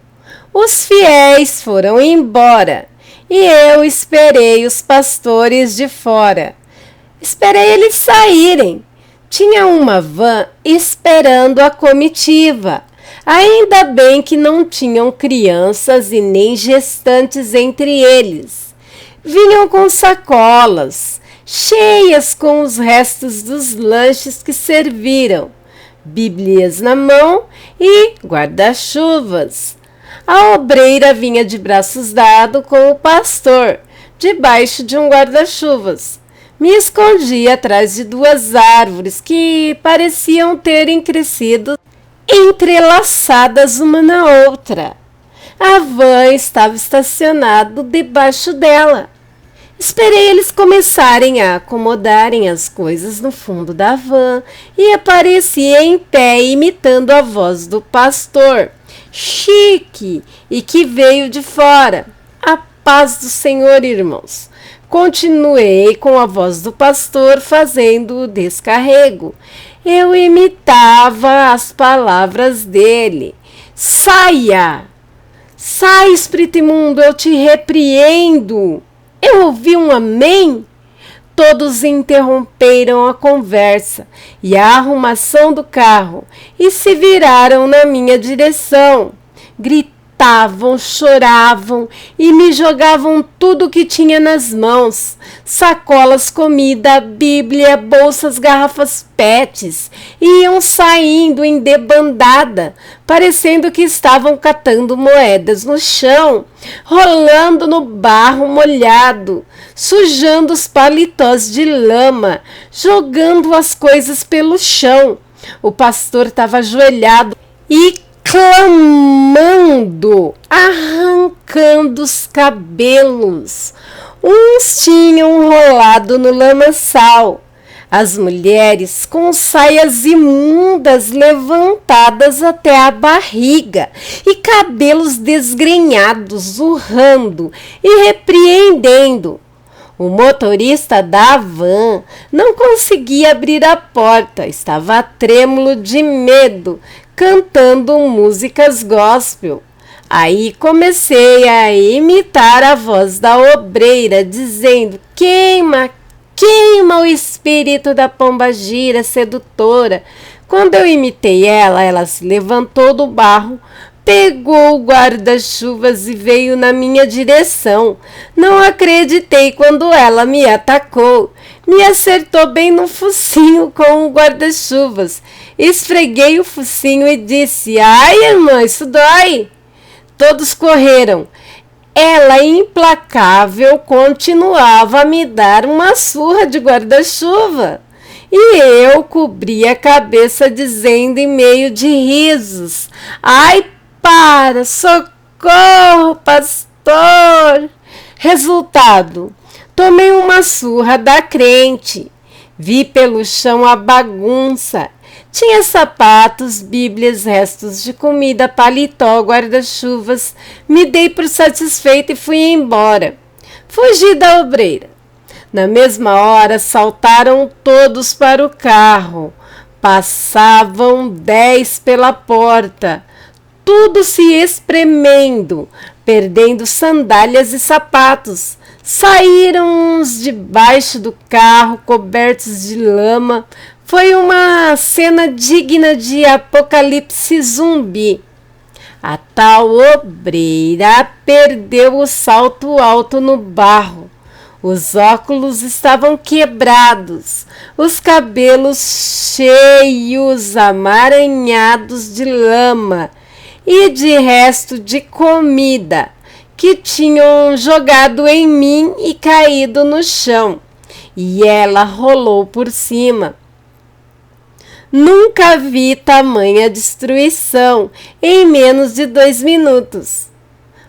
Os fiéis foram embora e eu esperei os pastores de fora. Esperei eles saírem. Tinha uma van esperando a comitiva. Ainda bem que não tinham crianças e nem gestantes entre eles. Vinham com sacolas, cheias com os restos dos lanches que serviram, bíblias na mão e guarda-chuvas. A obreira vinha de braços dados com o pastor, debaixo de um guarda-chuvas. Me escondi atrás de 2 árvores que pareciam terem crescido entrelaçadas uma na outra. A van estava estacionada debaixo dela. Esperei eles começarem a acomodarem as coisas no fundo da van e apareci em pé imitando a voz do pastor, chique e que veio de fora. A paz do Senhor, irmãos. Continuei com a voz do pastor fazendo o descarrego. Eu imitava as palavras dele. Saia! Sai, espírito imundo, eu te repreendo. Eu ouvi um amém? Todos interromperam a conversa e a arrumação do carro e se viraram na minha direção. Gritavam, choravam e me jogavam tudo que tinha nas mãos. Sacolas, comida, bíblia, bolsas, garrafas pets. Iam saindo em debandada, parecendo que estavam catando moedas no chão, rolando no barro molhado, sujando os paletós de lama, jogando as coisas pelo chão. O pastor estava ajoelhado e clamando, arrancando os cabelos. Uns tinham rolado no lamaçal. As mulheres com saias imundas levantadas até a barriga e cabelos desgrenhados, urrando e repreendendo. O motorista da van não conseguia abrir a porta, estava trêmulo de medo, cantando músicas gospel. Aí comecei a imitar a voz da obreira, dizendo: queima, queima o espírito da pombagira sedutora. Quando eu imitei ela, ela se levantou do barro, pegou o guarda-chuvas e veio na minha direção. Não acreditei quando ela me atacou. Me acertou bem no focinho com o guarda-chuvas. Esfreguei o focinho e disse: ai, irmã, isso dói. Todos correram. Ela, implacável, continuava a me dar uma surra de guarda-chuva. E eu cobri a cabeça dizendo em meio de risos: ai, para, socorro, pastor. Resultado: tomei uma surra da crente. Vi pelo chão a bagunça. Tinha sapatos, bíblias, restos de comida, paletó, guarda-chuvas. Me dei por satisfeita e fui embora. Fugi da obreira. Na mesma hora, saltaram todos para o carro. Passavam 10 pela porta. Tudo se espremendo, perdendo sandálias e sapatos. Saíram uns debaixo do carro, cobertos de lama. Foi uma cena digna de apocalipse zumbi. A tal obreira perdeu o salto alto no barro. Os óculos estavam quebrados, os cabelos cheios, amaranhados de lama e de resto de comida que tinham jogado em mim e caído no chão. E ela rolou por cima. Nunca vi tamanha destruição em menos de 2 minutos.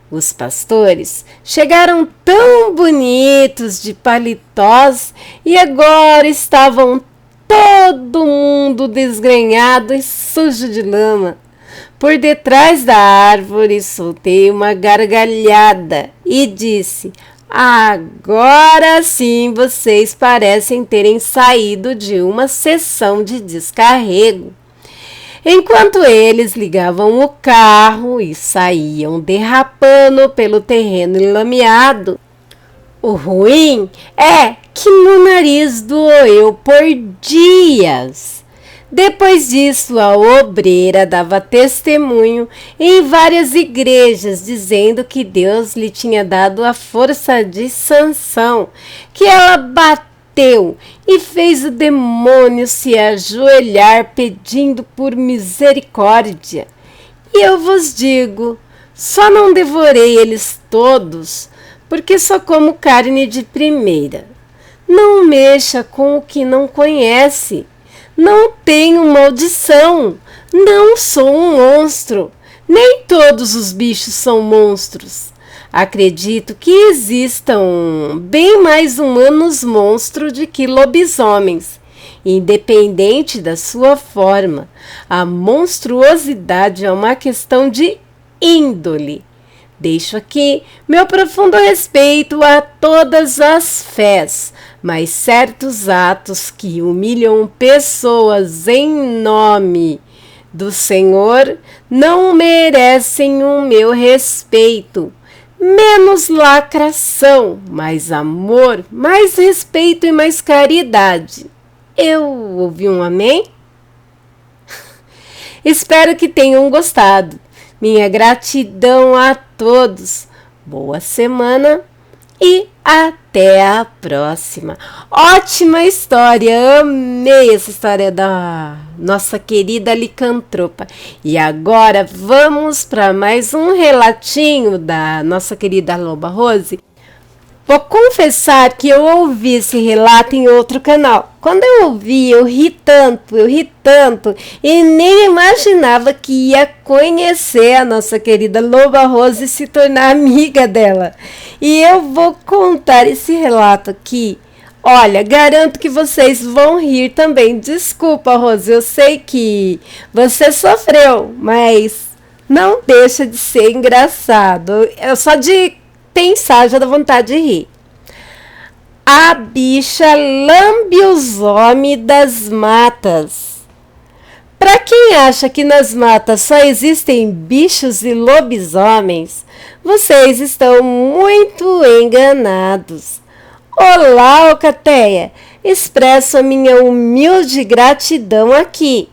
Os pastores chegaram tão bonitos de paletós e agora estavam todo mundo desgrenhado e sujo de lama. Por detrás da árvore soltei uma gargalhada e disse: agora sim vocês parecem terem saído de uma sessão de descarrego. Enquanto eles ligavam o carro e saíam derrapando pelo terreno enlameado, o ruim é que meu nariz doeu por dias. Depois disso, a obreira dava testemunho em várias igrejas, dizendo que Deus lhe tinha dado a força de Sansão, que ela bateu e fez o demônio se ajoelhar pedindo por misericórdia. E eu vos digo, só não devorei eles todos, porque só como carne de primeira. Não mexa com o que não conhece. Não tenho maldição, não sou um monstro, nem todos os bichos são monstros. Acredito que existam bem mais humanos monstros do que lobisomens. Independente da sua forma, a monstruosidade é uma questão de índole. Deixo aqui meu profundo respeito a todas as fés, mas certos atos que humilham pessoas em nome do Senhor não merecem o meu respeito. Menos lacração, mais amor, mais respeito e mais caridade. Eu ouvi um amém? Espero que tenham gostado. Minha gratidão a todos. Boa semana e até a próxima. Ótima história, amei essa história da nossa querida licantropa. E agora vamos para mais um relatinho da nossa querida Loba Rose. Vou confessar que eu ouvi esse relato em outro canal. Quando eu ouvi, eu ri tanto e nem imaginava que ia conhecer a nossa querida Loba Rose e se tornar amiga dela. E eu vou contar esse relato aqui. Olha, garanto que vocês vão rir também. Desculpa, Rose, eu sei que você sofreu, mas não deixa de ser engraçado. Eu só de pensar já dá vontade de rir. A bicha lambe os homens das matas. Para quem acha que nas matas só existem bichos e lobisomens, vocês estão muito enganados. Olá, Alcateia! Expresso a minha humilde gratidão aqui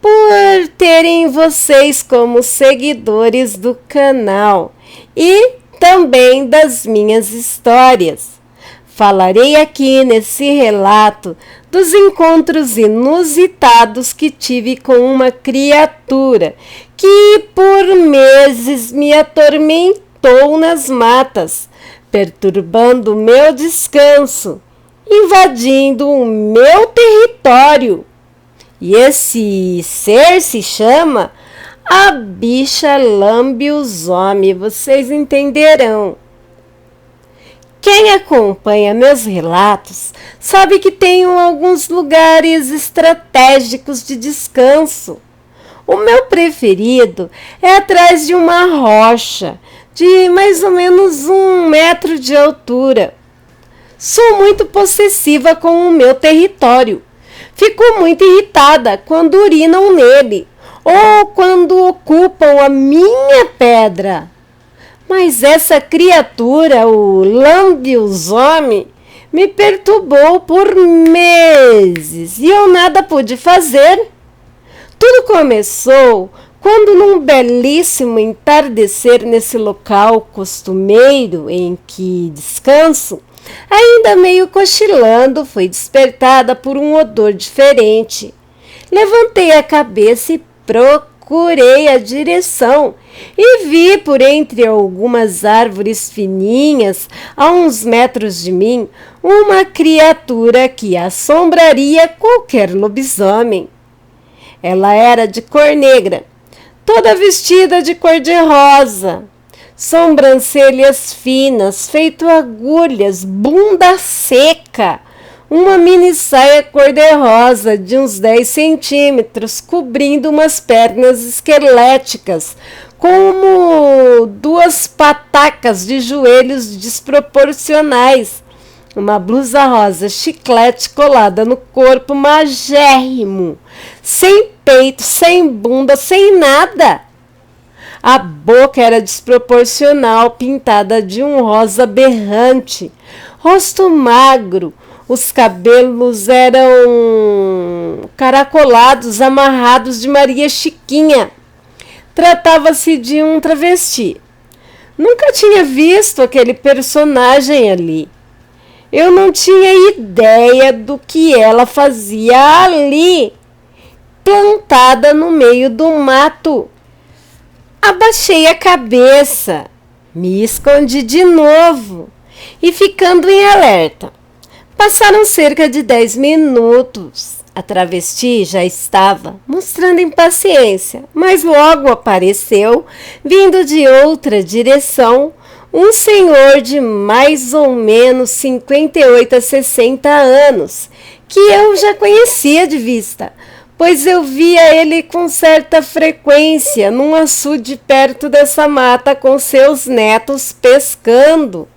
por terem vocês como seguidores do canal e também das minhas histórias. Falarei aqui nesse relato dos encontros inusitados que tive com uma criatura que por meses me atormentou nas matas, perturbando o meu descanso, invadindo o meu território. E esse ser se chama a bicha lambe os homens, vocês entenderão. Quem acompanha meus relatos sabe que tenho alguns lugares estratégicos de descanso. O meu preferido é atrás de uma rocha de mais ou menos 1 metro de altura. Sou muito possessiva com o meu território. Fico muito irritada quando urinam nele ou quando ocupam a minha pedra. Mas essa criatura, o lambe-os-homem, me perturbou por meses e eu nada pude fazer. Tudo começou quando, num belíssimo entardecer nesse local costumeiro em que descanso, ainda meio cochilando, fui despertada por um odor diferente. Levantei a cabeça e procurei a direção e vi por entre algumas árvores fininhas, a uns metros de mim, uma criatura que assombraria qualquer lobisomem. Ela era de cor negra, toda vestida de cor-de-rosa, sobrancelhas finas, feito agulhas, bunda seca, uma mini saia cor-de-rosa de uns 10 centímetros, cobrindo umas pernas esqueléticas, como 2 patacas de joelhos desproporcionais, uma blusa rosa chiclete colada no corpo magérrimo, sem peito, sem bunda, sem nada. A boca era desproporcional, pintada de um rosa berrante, rosto magro, os cabelos eram caracolados, amarrados de Maria Chiquinha. Tratava-se de um travesti. Nunca tinha visto aquele personagem ali. Eu não tinha ideia do que ela fazia ali, plantada no meio do mato. Abaixei a cabeça, me escondi de novo e ficando em alerta. Passaram cerca de 10 minutos. A travesti já estava mostrando impaciência, mas logo apareceu, vindo de outra direção, um senhor de mais ou menos 58 a 60 anos, que eu já conhecia de vista, pois eu via ele com certa frequência num açude perto dessa mata com seus netos pescando.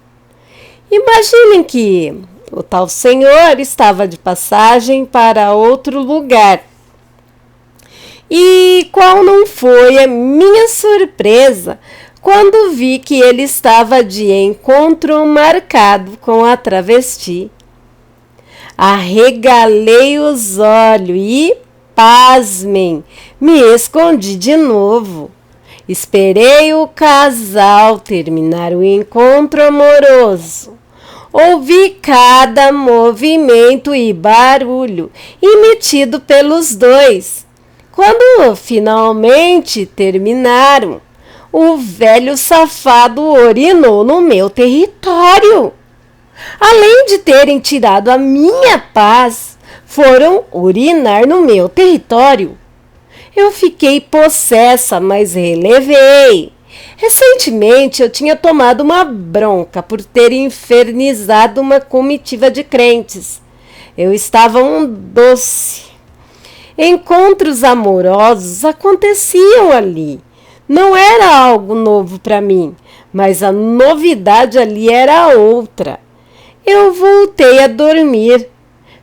Imaginem que o tal senhor estava de passagem para outro lugar. E qual não foi a minha surpresa quando vi que ele estava de encontro marcado com a travesti. Arregalei os olhos e, pasmem, me escondi de novo. Esperei o casal terminar o encontro amoroso. Ouvi cada movimento e barulho emitido pelos dois. Quando finalmente terminaram, o velho safado urinou no meu território. Além de terem tirado a minha paz, foram urinar no meu território. Eu fiquei possessa, mas relevei. Recentemente eu tinha tomado uma bronca por ter infernizado uma comitiva de crentes. Eu estava um doce. Encontros amorosos aconteciam ali. Não era algo novo para mim, mas a novidade ali era outra. Eu voltei a dormir.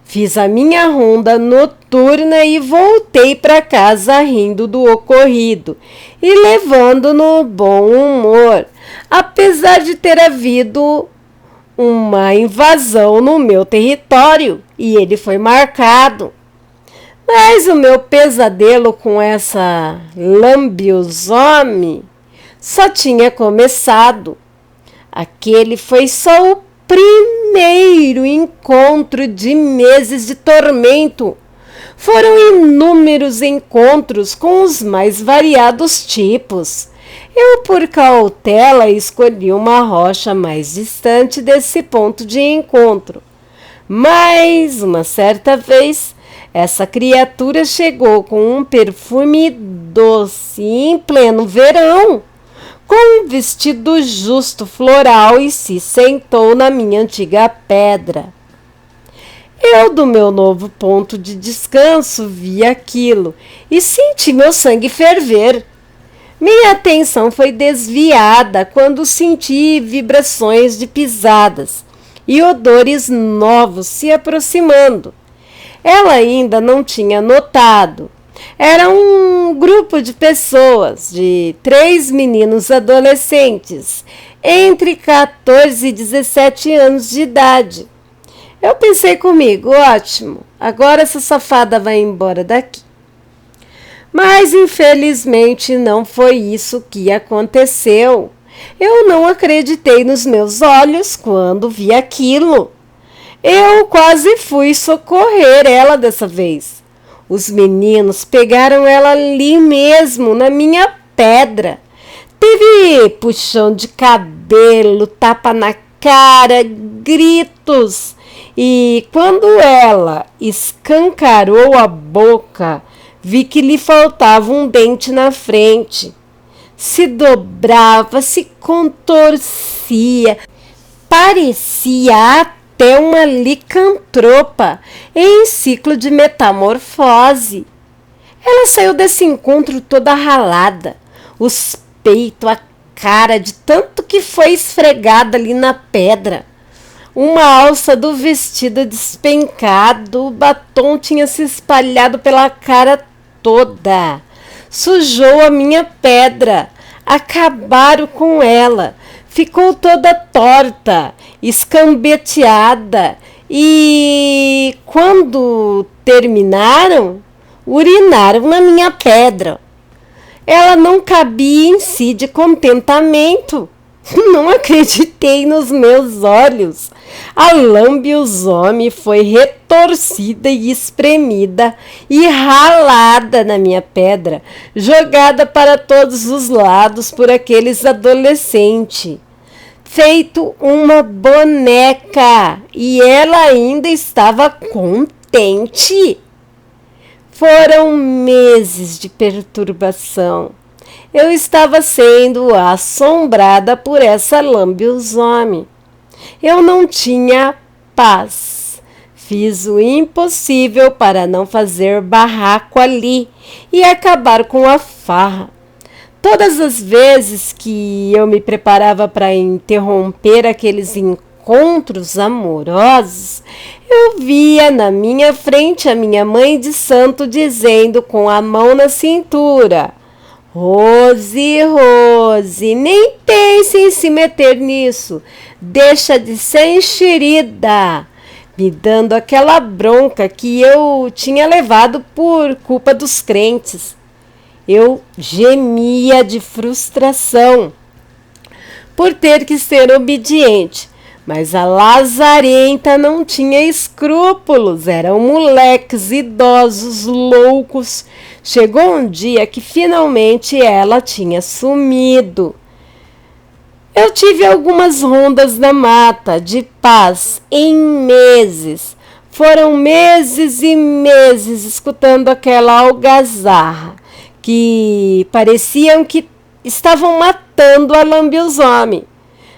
Fiz a minha ronda noturna e voltei para casa rindo do ocorrido e levando no bom humor, apesar de ter havido uma invasão no meu território e ele foi marcado. Mas o meu pesadelo com essa lambiosome só tinha começado. Aquele foi só o primeiro encontro de meses de tormento. Foram inúmeros encontros com os mais variados tipos. Eu, por cautela, escolhi uma rocha mais distante desse ponto de encontro. Mas, uma certa vez, essa criatura chegou com um perfume doce em pleno verão, com um vestido justo floral e se sentou na minha antiga pedra. Eu, do meu novo ponto de descanso, vi aquilo e senti meu sangue ferver. Minha atenção foi desviada quando senti vibrações de pisadas e odores novos se aproximando. Ela ainda não tinha notado. Era um grupo de pessoas, de 3 meninos adolescentes, entre 14 e 17 anos de idade. Eu pensei comigo, ótimo, agora essa safada vai embora daqui. Mas infelizmente não foi isso que aconteceu. Eu não acreditei nos meus olhos quando vi aquilo. Eu quase fui socorrer ela dessa vez. Os meninos pegaram ela ali mesmo, na minha pedra. Teve puxão de cabelo, tapa na cara, gritos. E quando ela escancarou a boca, vi que lhe faltava um dente na frente. Se dobrava, se contorcia, parecia até uma licantropa em ciclo de metamorfose. Ela saiu desse encontro toda ralada, os peitos, a cara, de tanto que foi esfregada ali na pedra. Uma alça do vestido despencado, o batom tinha se espalhado pela cara toda. Sujou a minha pedra, acabaram com ela. Ficou toda torta, escambeteada e, quando terminaram, urinaram na minha pedra. Ela não cabia em si de contentamento. Não acreditei nos meus olhos. A lambiosome foi retorcida e espremida e ralada na minha pedra, jogada para todos os lados por aqueles adolescentes. Feito uma boneca, e ela ainda estava contente. Foram meses de perturbação. Eu estava sendo assombrada por essa lambiosome. Eu não tinha paz. Fiz o impossível para não fazer barraco ali e acabar com a farra. Todas as vezes que eu me preparava para interromper aqueles encontros amorosos, eu via na minha frente a minha mãe de santo dizendo com a mão na cintura: Rose, Rose, nem pense em se meter nisso, deixa de ser enxerida, me dando aquela bronca que eu tinha levado por culpa dos crentes. Eu gemia de frustração por ter que ser obediente, mas a lazarenta não tinha escrúpulos, eram moleques idosos loucos. Chegou um dia que finalmente ela tinha sumido. Eu tive algumas rondas na mata de paz em meses. Foram meses e meses escutando aquela algazarra que pareciam que estavam matando a lambiosome.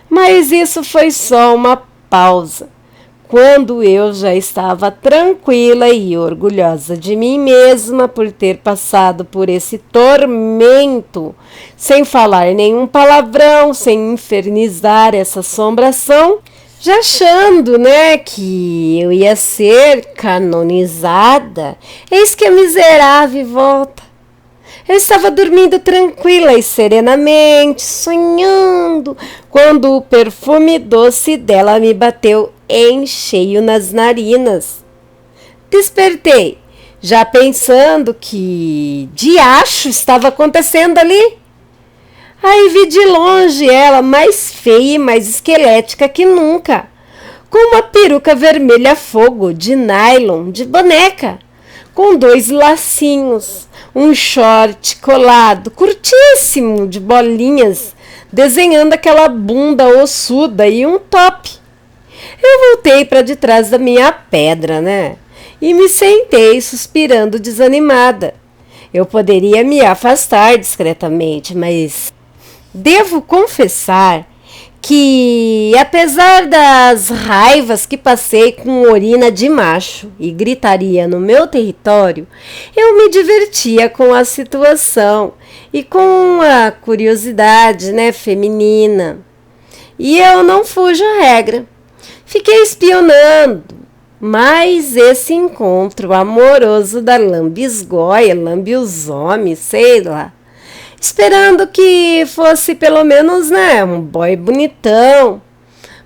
Mas isso foi só uma pausa. Quando eu já estava tranquila e orgulhosa de mim mesma por ter passado por esse tormento, sem falar nenhum palavrão, sem infernizar essa assombração, já achando, que eu ia ser canonizada, eis que a miserável volta. Eu estava dormindo tranquila e serenamente, sonhando, quando o perfume doce dela me bateu em cheio nas narinas. Despertei, já pensando que diacho estava acontecendo ali. Aí vi de longe ela, mais feia e mais esquelética que nunca, com uma peruca vermelha a fogo, de nylon, de boneca, com 2 lacinhos, um short colado, curtíssimo, de bolinhas, desenhando aquela bunda ossuda e um top. Eu voltei para de trás da minha pedra, e me sentei suspirando desanimada. Eu poderia me afastar discretamente, mas devo confessar que, apesar das raivas que passei com urina de macho e gritaria no meu território, eu me divertia com a situação e com a curiosidade, feminina. E eu não fujo à regra. Fiquei espionando, mas esse encontro amoroso da lambisgoia, lambiosome, sei lá, esperando que fosse pelo menos, um boy bonitão,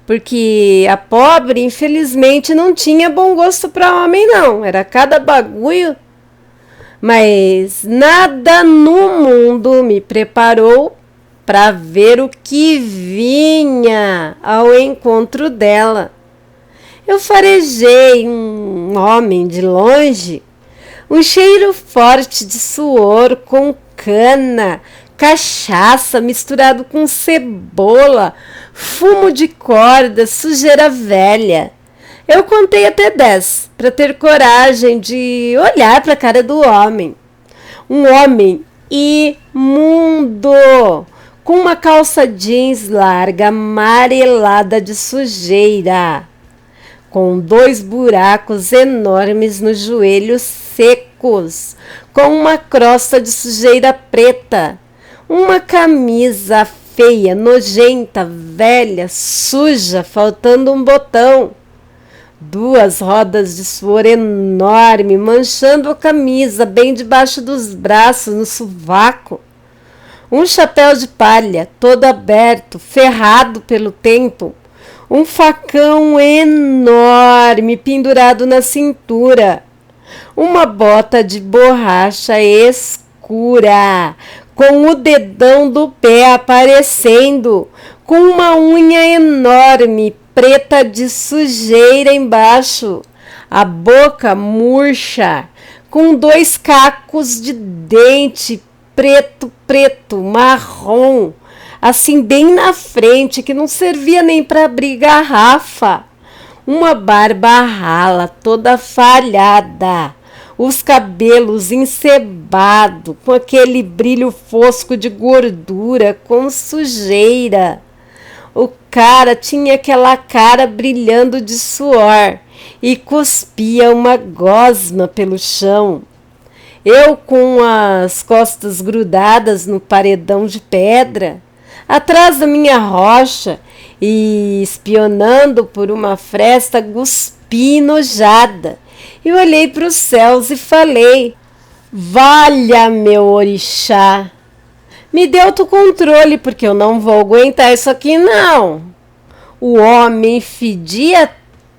porque a pobre, infelizmente, não tinha bom gosto para homem, não, era cada bagulho. Mas nada no mundo me preparou para ver o que vinha ao encontro dela. Eu farejei um homem de longe, um cheiro forte de suor com cana, cachaça misturado com cebola, fumo de corda, sujeira velha. Eu contei até 10 para ter coragem de olhar para a cara do homem. Um homem imundo, com uma calça jeans larga, amarelada de sujeira, com 2 buracos enormes nos joelhos secos, com uma crosta de sujeira preta, uma camisa feia, nojenta, velha, suja, faltando um botão, 2 rodas de suor enorme manchando a camisa bem debaixo dos braços, no sovaco, um chapéu de palha todo aberto, ferrado pelo tempo, um facão enorme pendurado na cintura, uma bota de borracha escura, com o dedão do pé aparecendo, com uma unha enorme, preta de sujeira embaixo, a boca murcha, com 2 cacos de dente preto, marrom, assim bem na frente, que não servia nem para abrir garrafa, uma barba rala, toda falhada, os cabelos encebados, com aquele brilho fosco de gordura, com sujeira. O cara tinha aquela cara brilhando de suor e cuspia uma gosma pelo chão. Eu, com as costas grudadas no paredão de pedra, atrás da minha rocha e espionando por uma fresta, cuspi enojada. E olhei para os céus e falei: valha, meu orixá, me dê autocontrole, porque eu não vou aguentar isso aqui, não. O homem fedia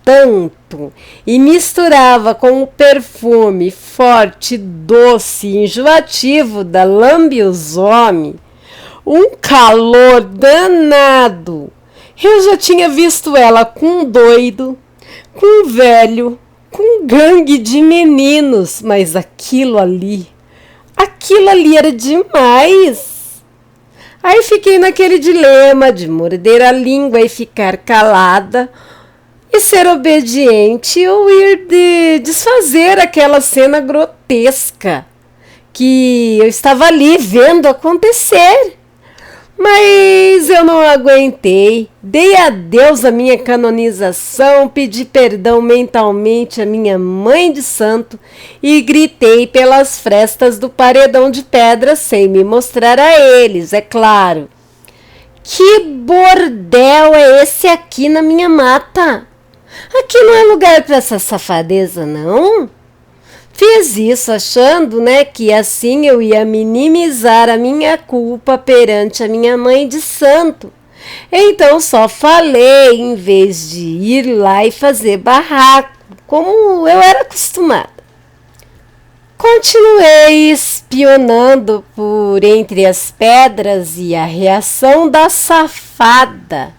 tanto e misturava com o perfume forte, doce e enjoativo da lambiosome um calor danado. Eu já tinha visto ela com um doido, com um velho, com um gangue de meninos, mas aquilo ali era demais. Aí fiquei naquele dilema de morder a língua e ficar calada e ser obediente ou ir desfazer aquela cena grotesca que eu estava ali vendo acontecer. Mas eu não aguentei, dei adeus à minha canonização, pedi perdão mentalmente à minha mãe de santo e gritei pelas frestas do paredão de pedra sem me mostrar a eles, é claro. Que bordel é esse aqui na minha mata? Aqui não é lugar para essa safadeza, não? Fiz isso achando, que assim eu ia minimizar a minha culpa perante a minha mãe de santo. Então só falei em vez de ir lá e fazer barraco, como eu era acostumada. Continuei espionando por entre as pedras e a reação da safada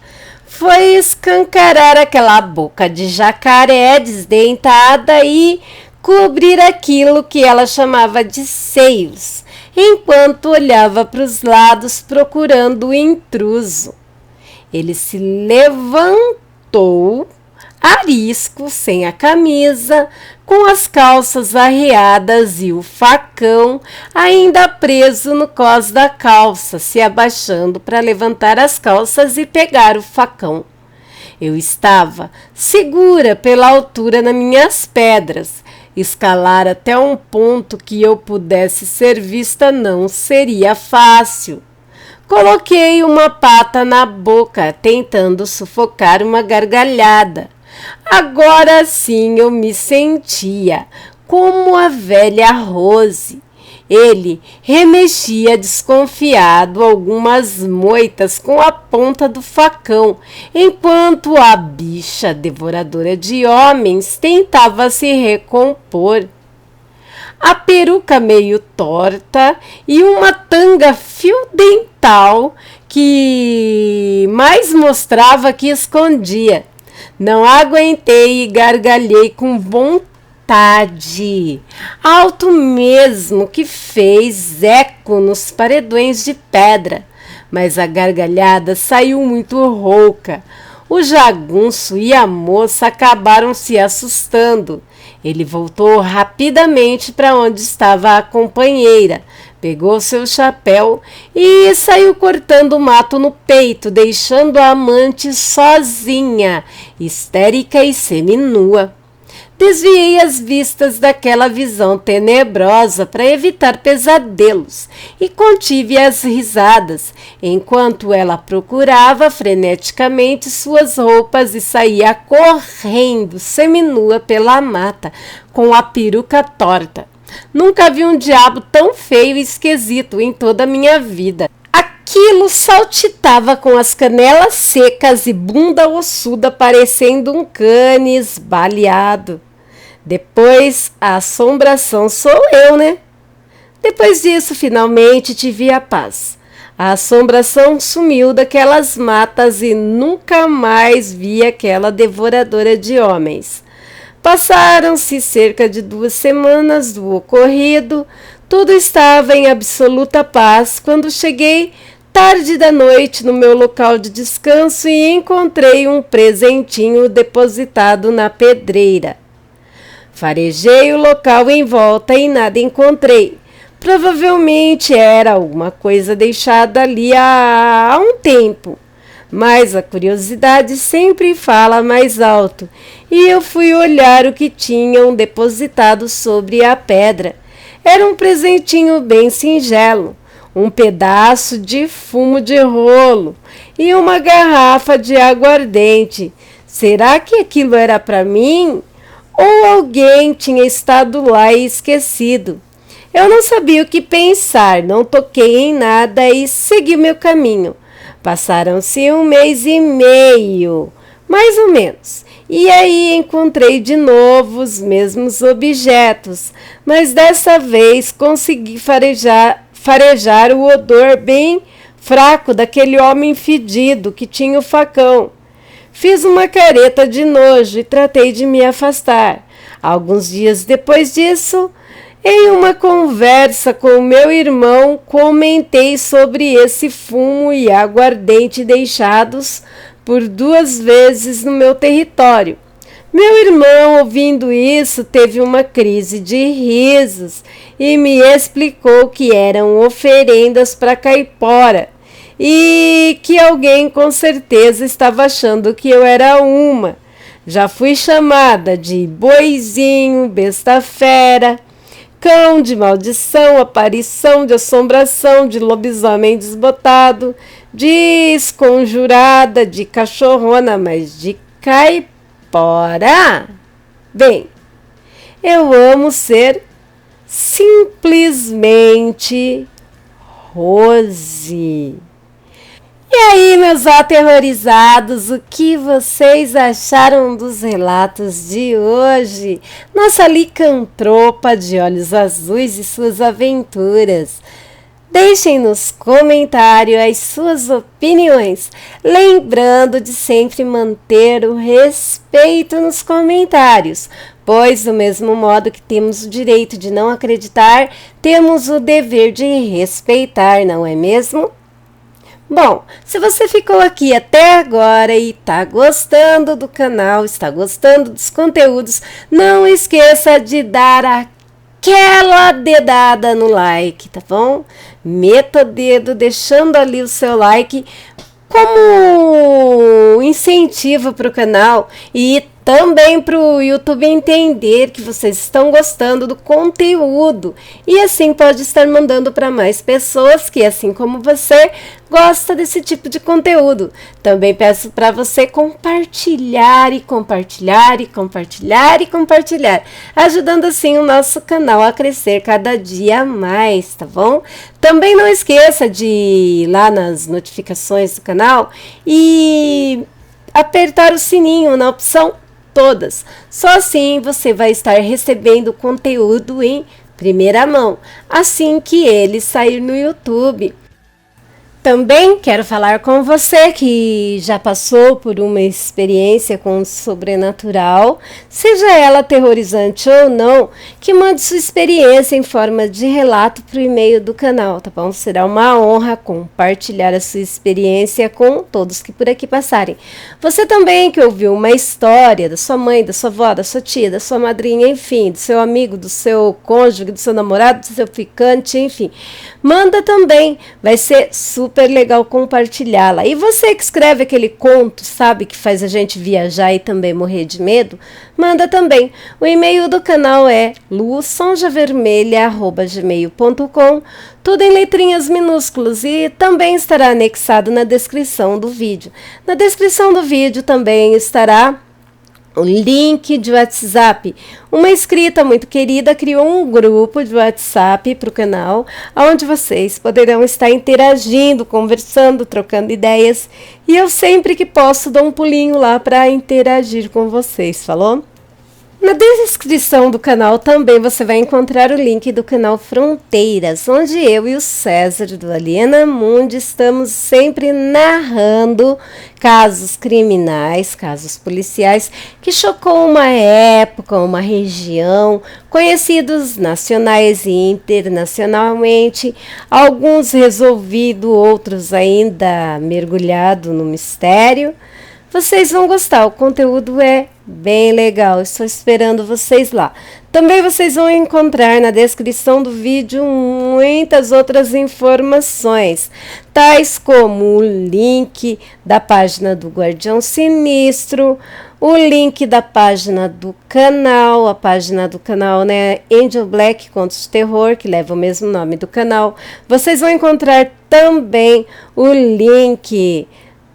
foi escancarar aquela boca de jacaré desdentada e cobrir aquilo que ela chamava de seios, enquanto olhava para os lados procurando o intruso. Ele se levantou, arisco, sem a camisa, com as calças arreadas e o facão ainda preso no cós da calça, se abaixando para levantar as calças e pegar o facão. Eu estava segura pela altura nas minhas pedras. Escalar até um ponto que eu pudesse ser vista não seria fácil. Coloquei uma pata na boca, tentando sufocar uma gargalhada. Agora sim eu me sentia como a velha Rose. Ele remexia desconfiado algumas moitas com a ponta do facão, enquanto a bicha devoradora de homens tentava se recompor. A peruca meio torta e uma tanga fio dental que mais mostrava que escondia. Não aguentei e gargalhei com vontade. Alto mesmo, que fez eco nos paredões de pedra, mas a gargalhada saiu muito rouca. O jagunço e a moça acabaram se assustando. Ele voltou rapidamente para onde estava a companheira, pegou seu chapéu e saiu cortando o mato no peito, deixando a amante sozinha, histérica e seminua. Desviei as vistas daquela visão tenebrosa para evitar pesadelos e contive as risadas, enquanto ela procurava freneticamente suas roupas e saía correndo seminua pela mata, com a peruca torta. Nunca vi um diabo tão feio e esquisito em toda a minha vida. Aquilo saltitava com as canelas secas e bunda ossuda, parecendo um canis baleado. Depois, a assombração sou eu, Depois disso, finalmente tive a paz. A assombração sumiu daquelas matas e nunca mais vi aquela devoradora de homens. Passaram-se cerca de 2 semanas do ocorrido. Tudo estava em absoluta paz quando cheguei tarde da noite no meu local de descanso e encontrei um presentinho depositado na pedreira. Farejei o local em volta e nada encontrei. Provavelmente era alguma coisa deixada ali há um tempo. Mas a curiosidade sempre fala mais alto. e eu fui olhar o que tinham depositado sobre a pedra. Era um presentinho bem singelo, um pedaço de fumo de rolo e uma garrafa de aguardente. Será que aquilo era para mim? Ou alguém tinha estado lá e esquecido? Eu não sabia o que pensar, não toquei em nada e segui meu caminho. Passaram-se 1 mês e meio, mais ou menos. E aí encontrei de novo os mesmos objetos, mas dessa vez consegui farejar o odor bem fraco daquele homem fedido que tinha o facão. Fiz uma careta de nojo e tratei de me afastar. Alguns dias depois disso, em uma conversa com meu irmão, comentei sobre esse fumo e aguardente deixados por 2 vezes no meu território. Meu irmão, ouvindo isso, teve uma crise de risos e me explicou que eram oferendas para caipora e que alguém com certeza estava achando que eu era uma. Já fui chamada de boizinho, besta fera, cão de maldição, aparição de assombração, de lobisomem desbotado, de esconjurada, de cachorrona, mas de caipora? Bem, eu amo ser simplesmente Rose. E aí, meus aterrorizados, o que vocês acharam dos relatos de hoje? Nossa licantropa de olhos azuis e suas aventuras. Deixem nos comentários as suas opiniões, lembrando de sempre manter o respeito nos comentários, pois do mesmo modo que temos o direito de não acreditar, temos o dever de respeitar, não é mesmo? Bom, se você ficou aqui até agora e está gostando do canal, está gostando dos conteúdos, não esqueça de dar aquela dedada no like, tá bom? Meta o dedo deixando ali o seu like como incentivo para o canal e também para o YouTube entender que vocês estão gostando do conteúdo e assim pode estar mandando para mais pessoas que, assim como você, gosta desse tipo de conteúdo. Também peço para você compartilhar e compartilhar e compartilhar e compartilhar, ajudando assim o nosso canal a crescer cada dia mais, tá bom? Também não esqueça de ir lá nas notificações do canal e apertar o sininho na opção todas. Só assim você vai estar recebendo conteúdo em primeira mão, assim que ele sair no YouTube. Também quero falar com você que já passou por uma experiência com o sobrenatural, seja ela aterrorizante ou não, que mande sua experiência em forma de relato para o e-mail do canal, tá bom? Será uma honra compartilhar a sua experiência com todos que por aqui passarem. Você também que ouviu uma história da sua mãe, da sua avó, da sua tia, da sua madrinha, enfim, do seu amigo, do seu cônjuge, do seu namorado, do seu ficante, enfim, manda também, vai ser super legal compartilhá-la. E você que escreve aquele conto, sabe, que faz a gente viajar e também morrer de medo, manda também. O e-mail do canal é luçonjavermelha@gmail.com, tudo em letrinhas minúsculas e também estará anexado na descrição do vídeo. Na descrição do vídeo também estará o link de WhatsApp. Uma inscrita muito querida criou um grupo de WhatsApp para o canal, onde vocês poderão estar interagindo, conversando, trocando ideias. E eu sempre que posso dou um pulinho lá para interagir com vocês, falou? Na descrição do canal também você vai encontrar o link do canal Fronteiras, onde eu e o César do Aliena Mundi estamos sempre narrando casos criminais, casos policiais que chocou uma época, uma região, conhecidos nacionais e internacionalmente, alguns resolvidos, outros ainda mergulhados no mistério. Vocês vão gostar, o conteúdo é Bem legal, estou esperando vocês lá. Também vocês vão encontrar na descrição do vídeo muitas outras informações, tais como o link da página do Guardião Sinistro, o link da página do canal, a página do canal, né, Angel Black Contos de Terror, que leva o mesmo nome do canal. Vocês vão encontrar também o link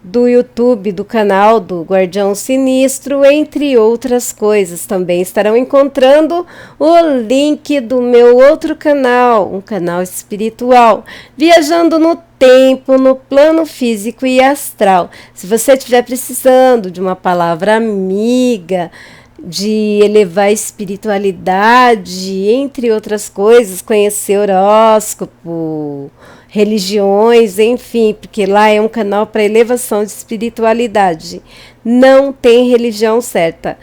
do YouTube, do canal do Guardião Sinistro, entre outras coisas. Também estarão encontrando o link do meu outro canal, um canal espiritual, Viajando no Tempo, no plano físico e astral. Se você estiver precisando de uma palavra amiga, de elevar a espiritualidade, entre outras coisas, conhecer horóscopo, religiões, enfim, porque lá é um canal para elevação de espiritualidade. Não tem religião certa.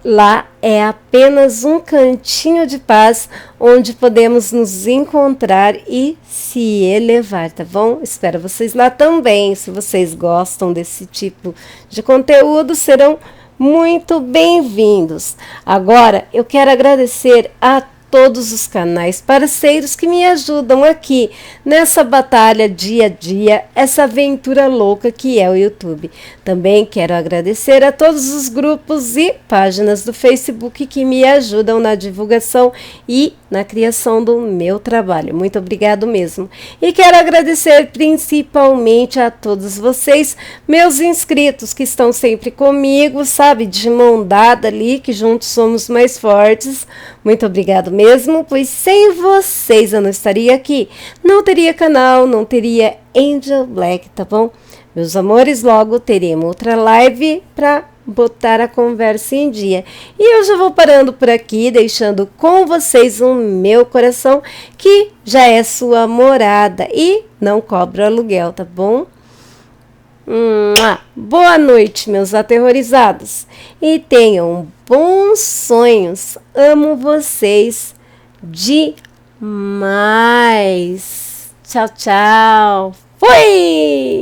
Lá é apenas um cantinho de paz onde podemos nos encontrar e se elevar, tá bom? Espero vocês lá também. Se vocês gostam desse tipo de conteúdo, serão muito bem-vindos. Agora, eu quero agradecer a todos os canais parceiros que me ajudam aqui nessa batalha dia a dia, essa aventura louca que é o YouTube. Também quero agradecer a todos os grupos e páginas do Facebook que me ajudam na divulgação e na criação do meu trabalho. Muito obrigado mesmo. E quero agradecer principalmente a todos vocês, meus inscritos que estão sempre comigo, sabe, de mão dada ali, que juntos somos mais fortes. Muito obrigado mesmo, pois sem vocês eu não estaria aqui. Não teria canal, não teria Angel Black, tá bom? Meus amores, logo teremos outra live para botar a conversa em dia. E eu já vou parando por aqui, deixando com vocês o meu coração, que já é sua morada e não cobra aluguel, tá bom? Boa noite, meus aterrorizados, e tenham bons sonhos. Amo vocês demais. Tchau, tchau. Fui!